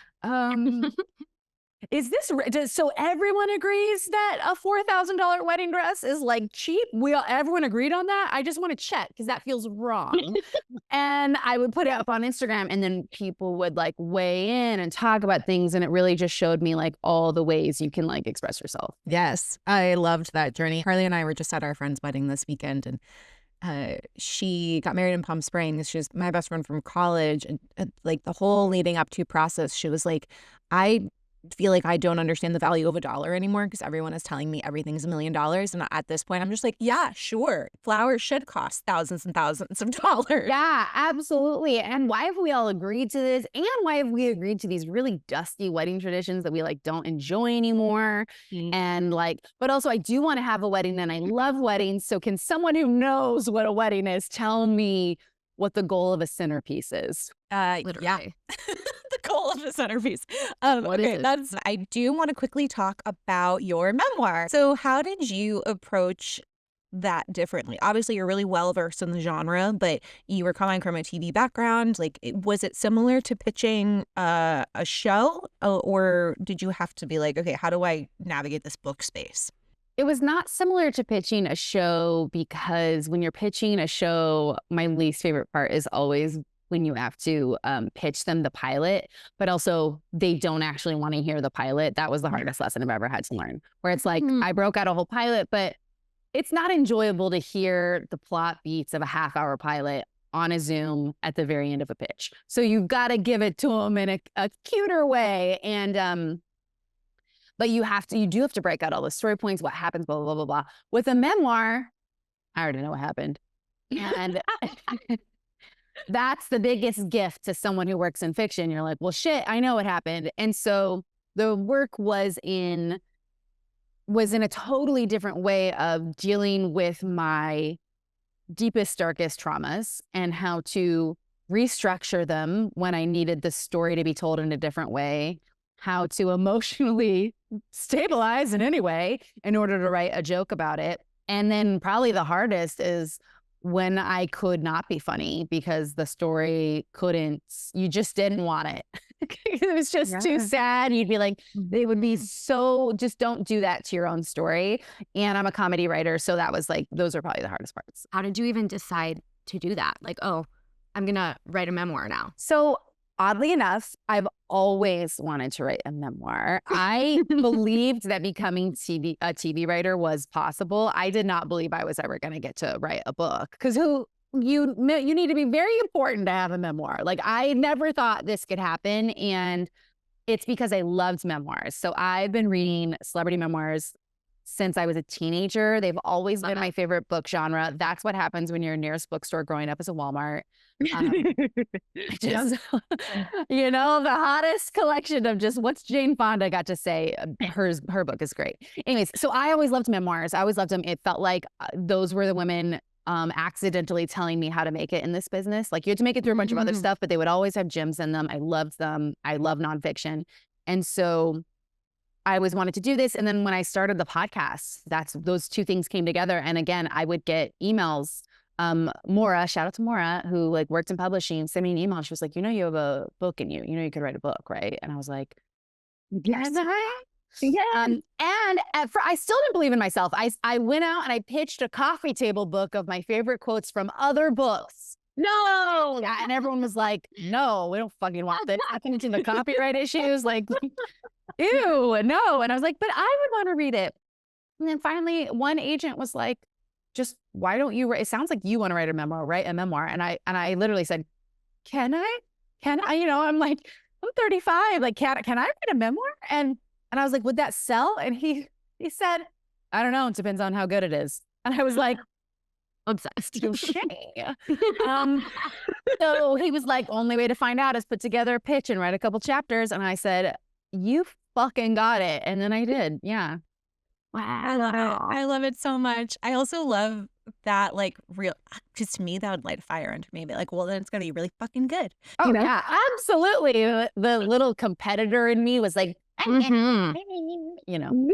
is this, so everyone agrees that a $4,000 wedding dress is like cheap? Everyone agreed on that? I just want to check because that feels wrong. And I would put it up on Instagram and then people would like weigh in and talk about things. And it really just showed me like all the ways you can like express yourself. Yes, I loved that journey. Harley and I were just at our friend's wedding this weekend, and she got married in Palm Springs. She was my best friend from college, and like the whole leading up to process, she was like, I feel like I don't understand the value of a dollar anymore because everyone is telling me everything's $1 million. And at this point, I'm just like, yeah, sure. Flowers should cost thousands and thousands of dollars. Yeah, absolutely. And why have we all agreed to this? And why have we agreed to these really dusty wedding traditions that we like don't enjoy anymore? And like, but also I do want to have a wedding and I love weddings. So can someone who knows what a wedding is tell me what the goal of a centerpiece is? Literally. Yeah. The goal of the centerpiece. I do want to quickly talk about your memoir. So how did you approach that differently? Obviously, you're really well versed in the genre, but you were coming from a TV background. Like, was it similar to pitching a show, or did you have to be like, okay, how do I navigate this book space? It was not similar to pitching a show because when you're pitching a show, my least favorite part is always when you have to pitch them the pilot, but also they don't actually want to hear the pilot. That was the hardest lesson I've ever had to learn, where it's like, I broke out a whole pilot, but it's not enjoyable to hear the plot beats of a half-hour pilot on a Zoom at the very end of a pitch. So you've got to give it to them in a cuter way. And, but you do have to break out all the story points, what happens, blah, blah, blah, blah, blah. With a memoir, I already know what happened. And that's the biggest gift to someone who works in fiction. You're like, well, shit, I know what happened. And so the work was in a totally different way of dealing with my deepest, darkest traumas and how to restructure them when I needed the story to be told in a different way, how to emotionally stabilize in any way in order to write a joke about it. And then probably the hardest is when I could not be funny because the story you just didn't want it. It was just too sad. You'd be like, they would be so, just don't do that to your own story. And I'm a comedy writer. So that was like, those are probably the hardest parts. How did you even decide to do that? Like, oh, I'm going to write a memoir now. So oddly enough, I've always wanted to write a memoir. I believed that becoming a TV writer was possible. I did not believe I was ever going to get to write a book because you need to be very important to have a memoir. Like I never thought this could happen, and it's because I loved memoirs. So I've been reading celebrity memoirs since I was a teenager. They've always been my favorite book genre. That's what happens when you're nearest bookstore growing up as a Walmart. Just, you know, the hottest collection of just what's Jane Fonda got to say. Her book is great. Anyways, so I always loved memoirs. I always loved them. It felt like those were the women accidentally telling me how to make it in this business. Like you had to make it through a bunch of other stuff, but they would always have gems in them. I loved them. I love nonfiction. And so I always wanted to do this. And then when I started the podcast, those two things came together. And again, I would get emails. Maura, shout out to Maura, who like worked in publishing, sent me an email. She was like, you know, you have a book in you. You know, you could write a book, right? And I was like, yes, yeah. And I still didn't believe in myself. I went out and I pitched a coffee table book of my favorite quotes from other books. No. Yeah, and everyone was like, no, we don't fucking want that. I think it's in the copyright issues. Like, ew, no. And I was like, but I would want to read it. And then finally, one agent was like, just why don't you write? It sounds like you want to write a memoir, write a memoir. And I literally said, can I? You know, I'm like, I'm 35. Like, can I write a memoir? And I was like, would that sell? And he said, I don't know. It depends on how good it is. And I was like, obsessed. So he was like, only way to find out is put together a pitch and write a couple chapters. And I said, you fucking got it. And then I did. Yeah. Wow. I love it. I love it so much. I also love that, like, real, because to me, that would light a fire under me. Be like, well, then it's going to be really fucking good. Oh, you know? Yeah, absolutely. The little competitor in me was like, you know.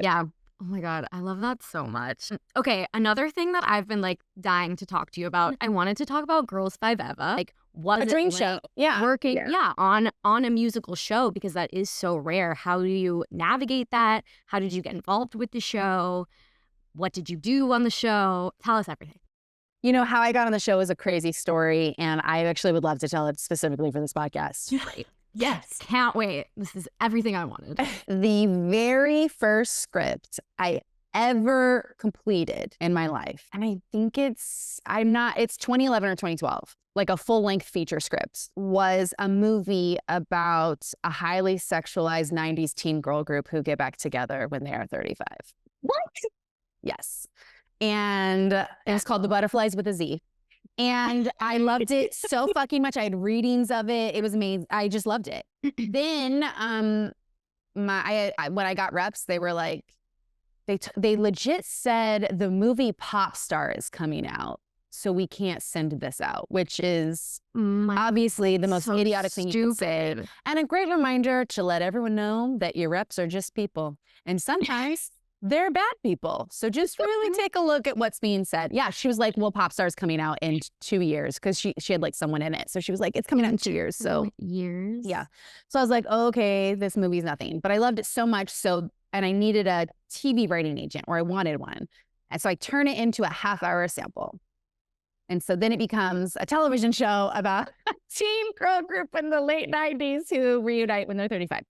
Yeah. Oh my God, I love that so much. Okay, another thing that I've been like dying to talk to you about, I wanted to talk about Girls Five Eva. Like, was a dream show? Yeah, working, on a musical show, because that is so rare. How do you navigate that? How did you get involved with the show? What did you do on the show? Tell us everything. You know, how I got on the show is a crazy story, and I actually would love to tell it specifically for this podcast. Great. Yes. Can't wait. This is everything I wanted. The very first script I ever completed in my life, and I think it's 2011 or 2012, like a full-length feature script, was a movie about a highly sexualized 90s teen girl group who get back together when they are 35. What? Yes. And it was called The Butterflies with a Z. And I loved it so fucking much. I had readings of it. It was amazing. I just loved it. Then when I got reps, they were like, they legit said the movie Pop Star is coming out, so we can't send this out, which is obviously the most idiotic thing you can say. And a great reminder to let everyone know that your reps are just people. And sometimes they're bad people. So just really take a look at what's being said. Yeah, she was like, well, Pop Star's coming out in 2 years, because she had like someone in it. So she was like, it's coming out in 2 years. So years. Yeah. So I was like, oh, okay, this movie's nothing. But I loved it so much. And I needed a TV writing agent, or I wanted one. And so I turn it into a half-hour sample. And so then it becomes a television show about a teen girl group in the late 90s who reunite when they're 35.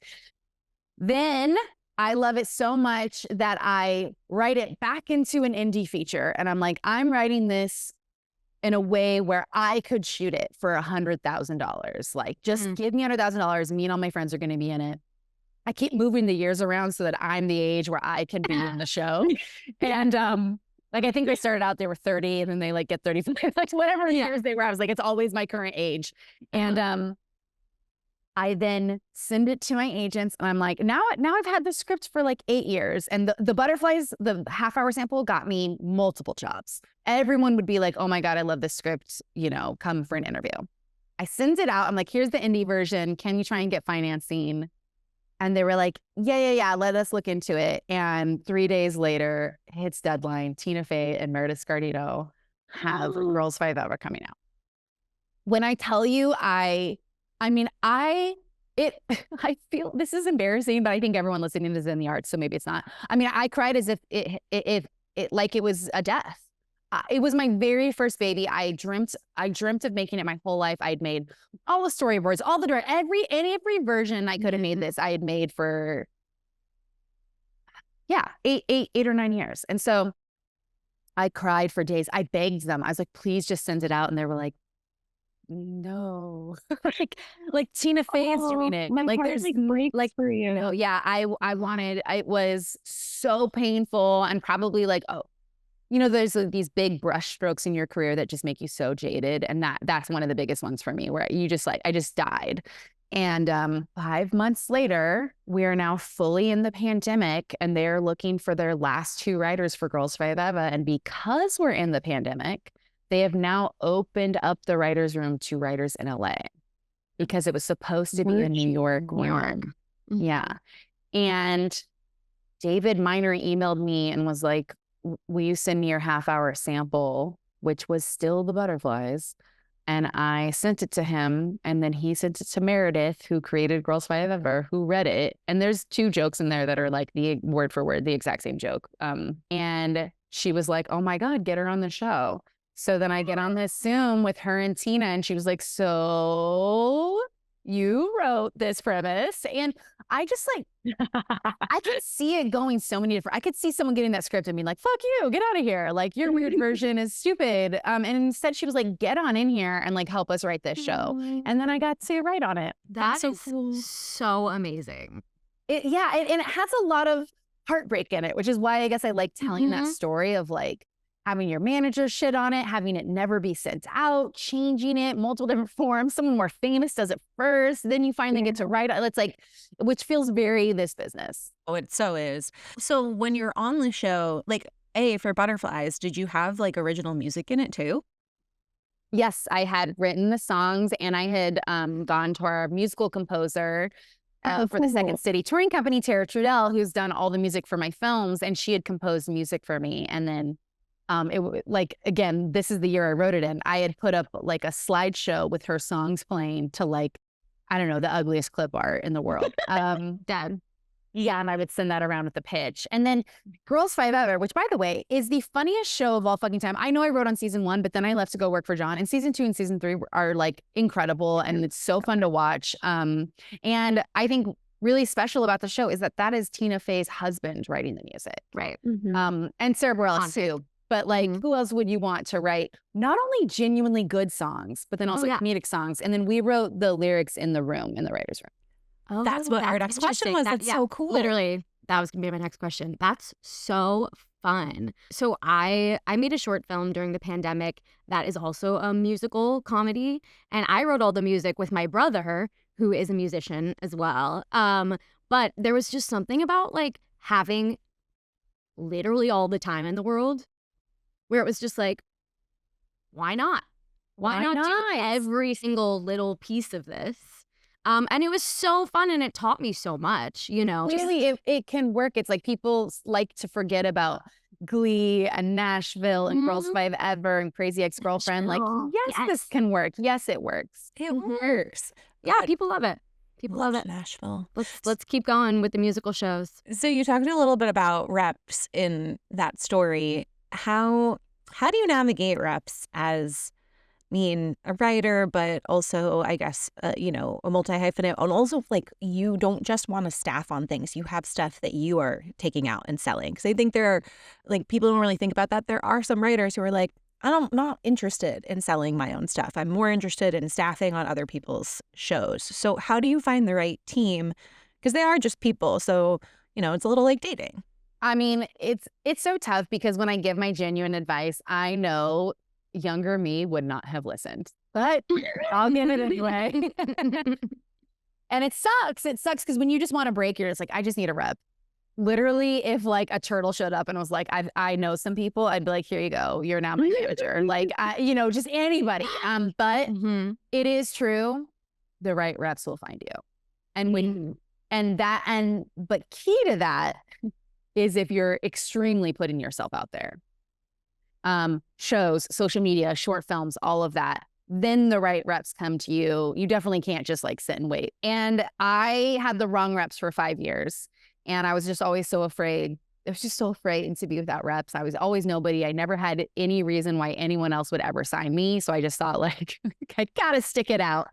Then I love it so much that I write it back into an indie feature. And I'm like, I'm writing this in a way where I could shoot it for $100,000. Like, just give me $100,000. Me and all my friends are going to be in it. I keep moving the years around so that I'm the age where I can be in the show. And like, I think they started out, they were 30, and then they like get 35, like whatever years they were. I was like, it's always my current age. And I then send it to my agents, and I'm like, now I've had this script for like 8 years. And the Butterflies, the half-hour sample, got me multiple jobs. Everyone would be like, oh my God, I love this script, you know, come for an interview. I send it out. I'm like, here's the indie version. Can you try and get financing? And they were like, yeah, let us look into it. And 3 days later, hits deadline. Tina Fey and Meredith Scardino have Girls Five Eva coming out. When I tell you, I feel this is embarrassing, but I think everyone listening is in the arts, so maybe it's not. I mean, I cried as if it like it was a death. It was my very first baby. I dreamt of making it my whole life. I'd made all the storyboards, all the every version I could have made this. I had made for 8 or 9 years, and so I cried for days. I begged them. I was like, please just send it out, and they were like, no, like Tina Fey's doing it. My Like heart there's breaks like for you. no, yeah. I wanted. It was so painful and probably like there's these big brush strokes in your career that just make you so jaded, and that's one of the biggest ones for me where you just I just died. And 5 months later, we are now fully in the pandemic, and they're looking for their last 2 writers for Girls Five Eva. And because we're in the pandemic, they have now opened up the writers' room to writers in LA because it was supposed to be a New York room. Yeah. And David Miner emailed me and was like, will you send me your half-hour sample, which was still the butterflies? And I sent it to him, and then he sent it to Meredith, who created Girls Five Ever, who read it. And there's 2 jokes in there that are like the word for word, the exact same joke. And she was like, oh my God, get her on the show. So then I get on this Zoom with her and Tina, and she was like, so you wrote this premise. And I just I could see it going so many different, I could see someone getting that script and being like, fuck you, get out of here. Like your weird version is stupid. And instead she was like, get on in here and like help us write this show. And then I got to write on it. That's so cool. so amazing. And it has a lot of heartbreak in it, which is why I guess I like telling that story of like having your manager shit on it, having it never be sent out, changing it, multiple different forms. Someone more famous does it first. Then you finally get to write it. It's like, which feels very this business. Oh, it so is. So when you're on the show, like, for Butterflies, did you have like original music in it too? Yes, I had written the songs, and I had gone to our musical composer for the Second City touring company, Tara Trudell, who's done all the music for my films, and she had composed music for me. And then again, this is the year I wrote it in. I had put up like a slideshow with her songs playing to like, I don't know, the ugliest clip art in the world. Dad. Yeah, and I would send that around with the pitch. And then Girls Five Ever, which by the way is the funniest show of all fucking time. I know I wrote on season 1, but then I left to go work for John. And season 2 and season 3 are like incredible, and it's so fun to watch. And I think really special about the show is that is Tina Fey's husband writing the music. Right. And Sarah Bareilles too. But like, who else would you want to write not only genuinely good songs, but then also comedic songs? And then we wrote the lyrics in the room, in the writer's room. Oh, that's what our next question was. That's so cool. Literally, that was going to be my next question. That's so fun. So I made a short film during the pandemic that is also a musical comedy. And I wrote all the music with my brother, who is a musician as well. But there was just something about like having literally all the time in the world where it was just like, why not? Why not do every single little piece of this? And it was so fun, and it taught me so much, Really, it can work. It's like people like to forget about Glee and Nashville and Girls Five Ever and Crazy Ex-Girlfriend. Like, yes, this can work. Yes, it works. It works. Yeah, people love it. People love it. Nashville. Let's keep going with the musical shows. So you talked a little bit about reps in that story. How do you navigate reps as, a writer, but also, I guess, a multi-hyphenate, and also like you don't just want to staff on things. You have stuff that you are taking out and selling. Because I think there are, like, people don't really think about that. There are some writers who are like, I'm not interested in selling my own stuff. I'm more interested in staffing on other people's shows. So how do you find the right team? Because they are just people. So, it's a little like dating. I mean, it's so tough because when I give my genuine advice, I know younger me would not have listened, but I'll give it anyway. And it sucks. It sucks because when you just want a break, you're just like, I just need a rep. Literally, if like a turtle showed up and was like, I know some people, I'd be like, here you go. You're now my manager. Like, just anybody. But it is true. The right reps will find you. And but key to that is if you're extremely putting yourself out there. Shows, social media, short films, all of that. Then the right reps come to you. You definitely can't just like sit and wait. And I had the wrong reps for 5 years. And I was just always so afraid. I was just so afraid to be without reps. I was always nobody. I never had any reason why anyone else would ever sign me. So I just thought like, I gotta stick it out.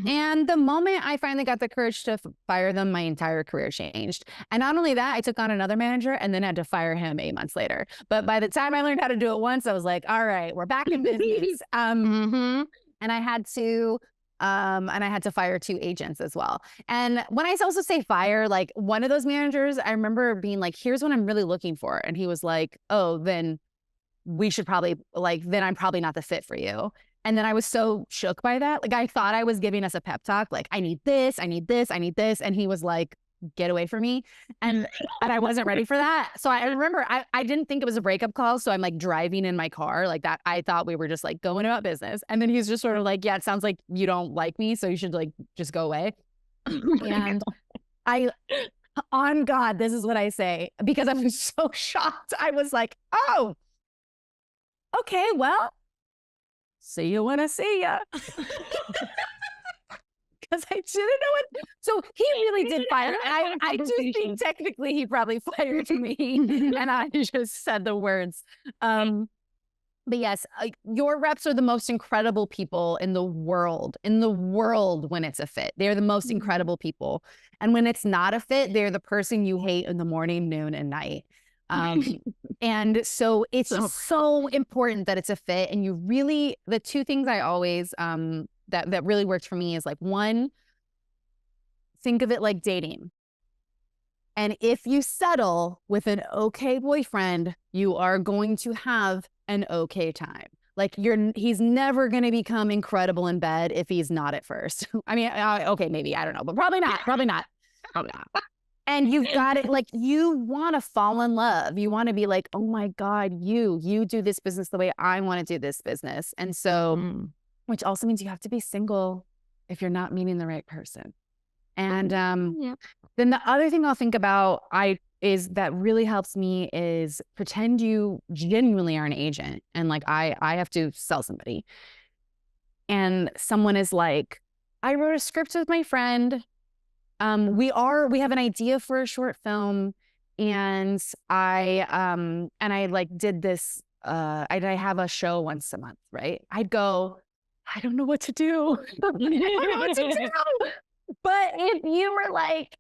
And the moment I finally got the courage to fire them, my entire career changed. And not only that, I took on another manager and then had to fire him 8 months later. But by the time I learned how to do it once, I was like, all right, we're back in business. And I had to fire 2 agents as well. And when I also say fire, like one of those managers, I remember being like, here's what I'm really looking for. And he was like, oh, then we should probably then I'm probably not the fit for you. And then I was so shook by that. Like I thought I was giving us a pep talk. Like I need this, I need this, I need this. And he was like, get away from me. And I wasn't ready for that. So I remember I didn't think it was a breakup call. So I'm like driving in my car like that. I thought we were just like going about business. And then he's just sort of like, yeah, it sounds like you don't like me. So you should like just go away. And on God, this is what I say, because I was so shocked. I was like, oh, okay, well, see you when I see ya. Because I didn't know it. So he really did fire. I do think technically he probably fired me. And I just said the words. But yes, your reps are the most incredible people in the world when it's a fit. They're the most incredible people. And when it's not a fit, they're the person you hate in the morning, noon, and night. And so it's so important that it's a fit. And you really, the 2 things I always, that really worked for me is like, 1, think of it like dating. And if you settle with an okay boyfriend, you are going to have an okay time. Like he's never going to become incredible in bed if he's not at first. I mean, okay, maybe, I don't know, but probably not. And you've got it, like, you want to fall in love. You want to be like, oh my God, you do this business the way I want to do this business. And so, which also means you have to be single if you're not meeting the right person. And then the other thing I'll think about is that really helps me is pretend you genuinely are an agent. And like, I have to sell somebody. And someone is like, I wrote a script with my friend. We have an idea for a short film, and I like did this, I have a show once a month, right? I'd go, I don't know what to do. I don't know what to do. But if you were like,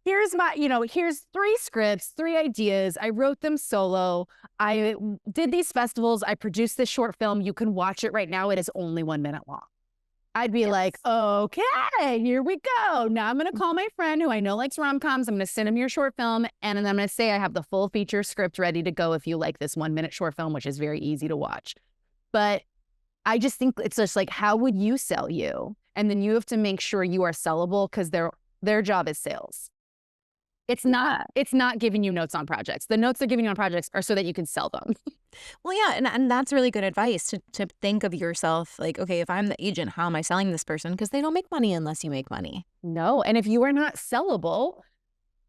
here's 3 scripts, 3 ideas. I wrote them solo. I did these festivals. I produced this short film. You can watch it right now. It is only 1 minute long. I'd be like, okay, here we go. Now I'm going to call my friend who I know likes rom-coms. I'm going to send him your short film. And then I'm going to say I have the full feature script ready to go if you like this 1 minute short film, which is very easy to watch. But I just think it's just like, how would you sell you? And then you have to make sure you are sellable, because their job is sales. It's not giving you notes on projects. The notes they're giving you on projects are so that you can sell them. Well, yeah, and that's really good advice to think of yourself like, okay, if I'm the agent, how am I selling this person? Because they don't make money unless you make money. No, and if you are not sellable,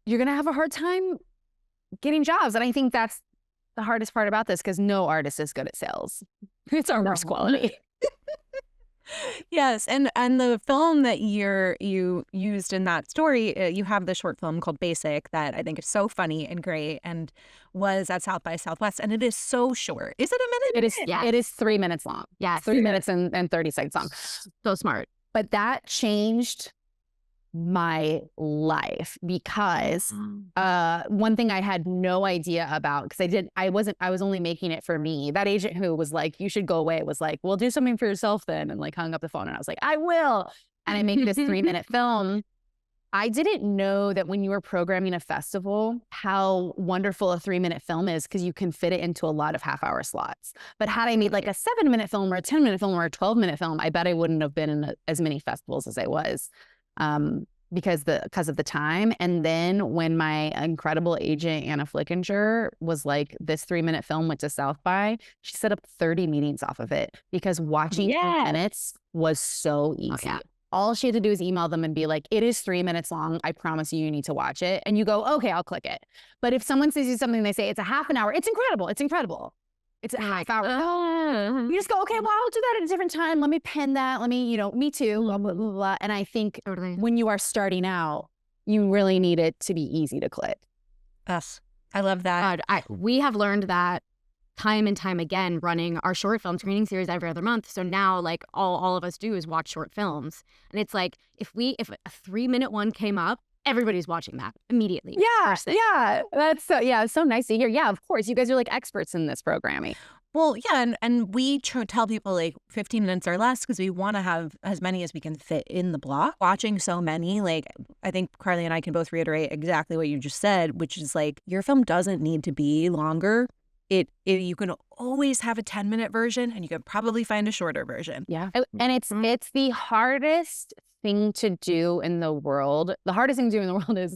you're going to have a hard time getting jobs. And I think that's the hardest part about this, because no artist is good at sales. It's our worst quality. Yes, and the film that you used in that story, you have the short film called Basic that I think is so funny and great, and was at South by Southwest, and it is so short. Is it a minute? It is. Yeah. It is 3 minutes long. Yeah, 3 minutes and 30 seconds long. So smart. But that changed my life, because one thing I had no idea about, because I was only making it for me. That agent who was like, you should go away, was like, well, do something for yourself then, and like hung up the phone. And I was like, I will. And I make this 3 minute film. I didn't know that when you were programming a festival, how wonderful a 3 minute film is, because you can fit it into a lot of half-hour slots. But had I made like a 7 minute film or a 10 minute film or a 12 minute film, I bet I wouldn't have been in as many festivals as I was. Because of the time. And then when my incredible agent, Anna Flickinger, was like, this 3 minute film went to South by, she set up 30 meetings off of it, because watching 3 minutes was so easy. Okay. All she had to do is email them and be like, it is 3 minutes long. I promise you need to watch it. And you go, okay, I'll click it. But if someone says you something, they say it's a half an hour, it's incredible. It's incredible. It's a half hour. You just go, okay, well, I'll do that at a different time. Let me pen that. Let me, me too, blah, blah, blah, blah. And I think when you are starting out, you really need it to be easy to click. Yes, I love that. We have learned that time and time again, running our short film screening series every other month. So now, like, all of us do is watch short films. And it's like, if a 3 minute one came up, everybody's watching that immediately. Yeah, yeah. That's so nice to hear. Yeah, of course. You guys are like experts in this programming. Well, yeah, and we tell people like 15 minutes or less because we want to have as many as we can fit in the block. Watching so many, like I think Carly and I can both reiterate exactly what you just said, which is like your film doesn't need to be longer. You can always have a 10-minute version, and you can probably find a shorter version. Yeah, and it's the hardest thing to do in the world. The hardest thing to do in the world is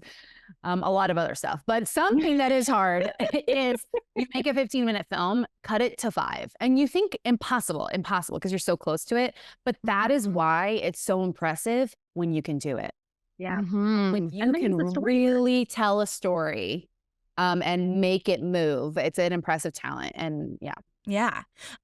a lot of other stuff. But something that is hard is you make a 15-minute film, cut it to 5. And you think impossible because you're so close to it. But that is why it's so impressive when you can do it. Yeah. When you can really tell a story and make it move. It's an impressive talent. And yeah. Yeah.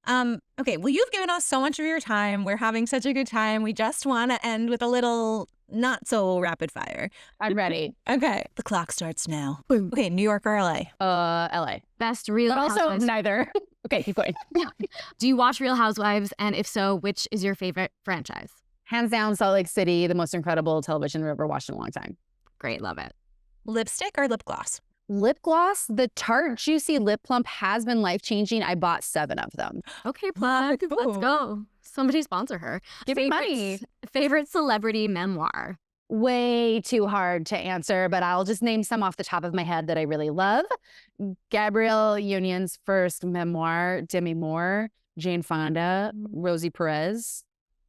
Okay. Well, you've given us so much of your time. We're having such a good time. We just want to end with a little not so rapid fire. I'm ready. Okay. The clock starts now. Boom. Okay. New York or LA? LA. Best Real But also Housewives. neither. Okay, keep going. Do you watch Real Housewives? And if so, which is your favorite franchise? Hands down, Salt Lake City, the most incredible television I've ever watched in a long time. Great, love it. Lipstick or lip gloss? Lip gloss, the Tarte Juicy Lip Plump has been life-changing. I bought 7 of them. Okay, plug. Let's go. Somebody sponsor her. Give me money. Favorite celebrity memoir? Way too hard to answer, but I'll just name some off the top of my head that I really love. Gabrielle Union's first memoir, Demi Moore, Jane Fonda, Rosie Perez,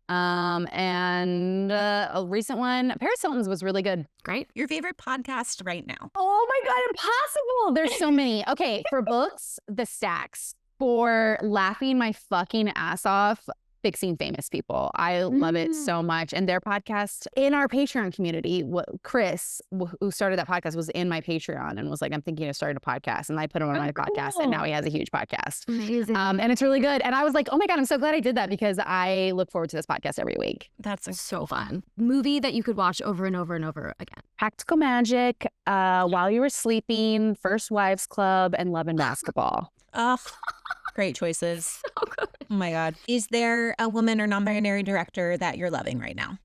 and a recent one, Paris Hilton's was really good. Great. Your favorite podcast right now? Oh my God, impossible. There's so many. Okay, for books, The Stacks. For laughing my fucking ass off, fixing famous people. I love it so much. And their podcast in our Patreon community, Chris, who started that podcast, was in my Patreon and was like, I'm thinking of starting a podcast. And I put him on my podcast, and now he has a huge podcast. Amazing. And it's really good. And I was like, oh my God, I'm so glad I did that, because I look forward to this podcast every week. That's so fun. Movie that you could watch over and over and over again. Practical Magic, While You Were Sleeping, First Wives Club, and Love and Basketball. Great choices. So good. Oh my God. Is there a woman or non-binary director that you're loving right now?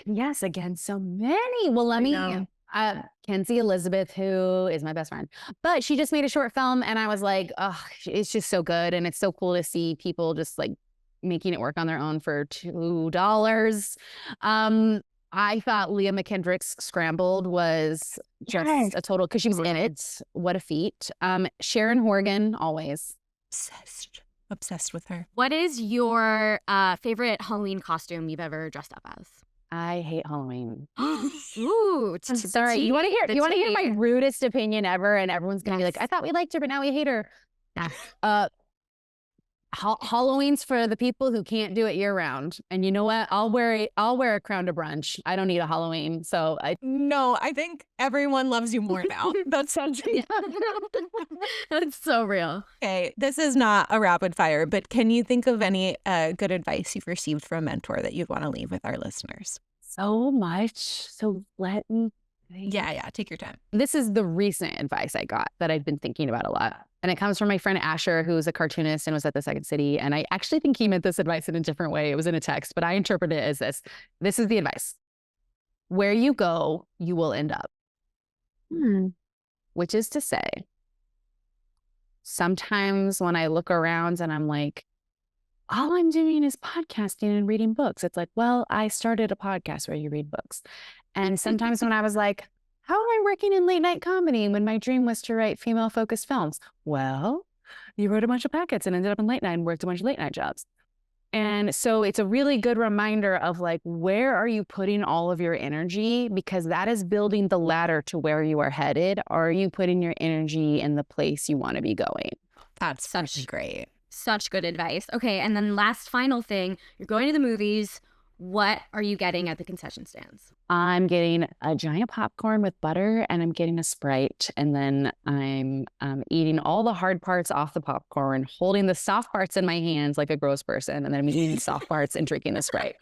Yes, again, so many. Well, let me, Kenzie Elizabeth, who is my best friend, but she just made a short film, and I was like, oh, it's just so good. And it's so cool to see people just like making it work on their own for $2. I thought Leah McKendrick's Scrambled was just a total, because she was in it. What a feat. Sharon Horgan, always. Obsessed with her. What is your favorite Halloween costume you've ever dressed up as? I hate Halloween. Ooh, Sorry, you want to hear? You want to hear my rudest opinion ever? And everyone's gonna be like, "I thought we liked her, but now we hate her." Halloween's for the people who can't do it year round. And you know what? I'll wear a crown to brunch. I don't need a Halloween. So No, I think everyone loves you more now. That sounds That's so real. Okay, this is not a rapid fire, but can you think of any good advice you've received from a mentor that you'd want to leave with our listeners? so much. So let me think. Yeah, take your time. This is the recent advice I got that I've been thinking about a lot. And it comes from my friend Asher, who's a cartoonist and was at the Second City. And I actually think he meant this advice in a different way. It was in a text, but I interpret it as this. This is the advice. Where you go, you will end up. Which is to say, sometimes when I look around and I'm like, all I'm doing is podcasting and reading books. It's like, well, I started a podcast where you read books. And sometimes when I was like, how am I working in late night comedy when my dream was to write female-focused films? Well, you wrote a bunch of packets and ended up in late night and worked a bunch of late night jobs. And so it's a really good reminder of like, where are you putting all of your energy? Because that is building the ladder to where you are headed. Are you putting your energy in the place you want to be going? That's such great. Such good advice. Okay, and then last final thing, you're going to the movies. What are you getting at the concession stands? I'm getting a giant popcorn with butter, and I'm getting a Sprite. And then I'm eating all the hard parts off the popcorn, holding the soft parts in my hands like a gross person. And then I'm eating the soft parts and drinking the Sprite.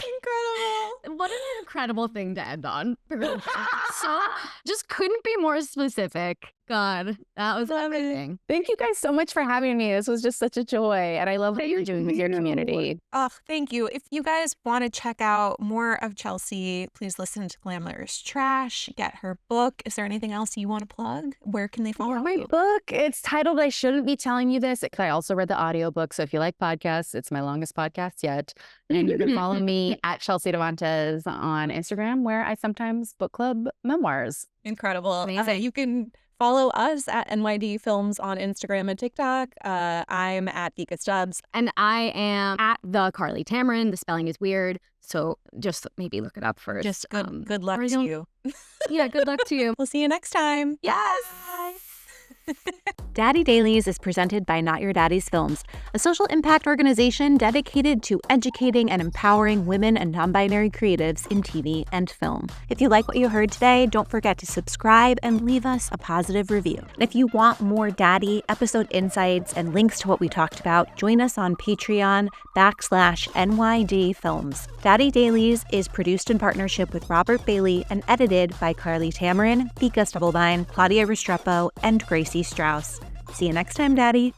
Incredible. What an incredible thing to end on. So just couldn't be more specific. God, that was amazing. Thank you guys so much for having me. This was just such a joy. And I love what you're doing with your community. Oh, thank you. If you guys want to check out more of Chelsea, please listen to Glamorous Trash, get her book. Is there anything else you want to plug? Where can they follow My you? book, it's titled I Shouldn't Be Telling You This. I also read the audiobook. So if you like podcasts, it's my longest podcast yet. And you can follow me at Chelsea Devantez on Instagram, where I sometimes book club memoirs. Incredible. Amazing. You can follow us at NYD Films on Instagram and TikTok. I'm at Vika Stubbs. And I am at the Carly Tamarin. The spelling is weird, so just maybe look it up first. Just good luck or to you. Yeah, good luck to you. We'll see you next time. Yes. Daddy Dailies is presented by Not Your Daddy's Films, a social impact organization dedicated to educating and empowering women and non-binary creatives in TV and film. If you like what you heard today, don't forget to subscribe and leave us a positive review. And if you want more Daddy episode insights and links to what we talked about, join us on Patreon/NYD Films. Daddy Dailies is produced in partnership with Robert Bailey and edited by Carly Tamarin, Vika Stubblebine, Claudia Restrepo, and Gracie Strauss. See you next time, Daddy.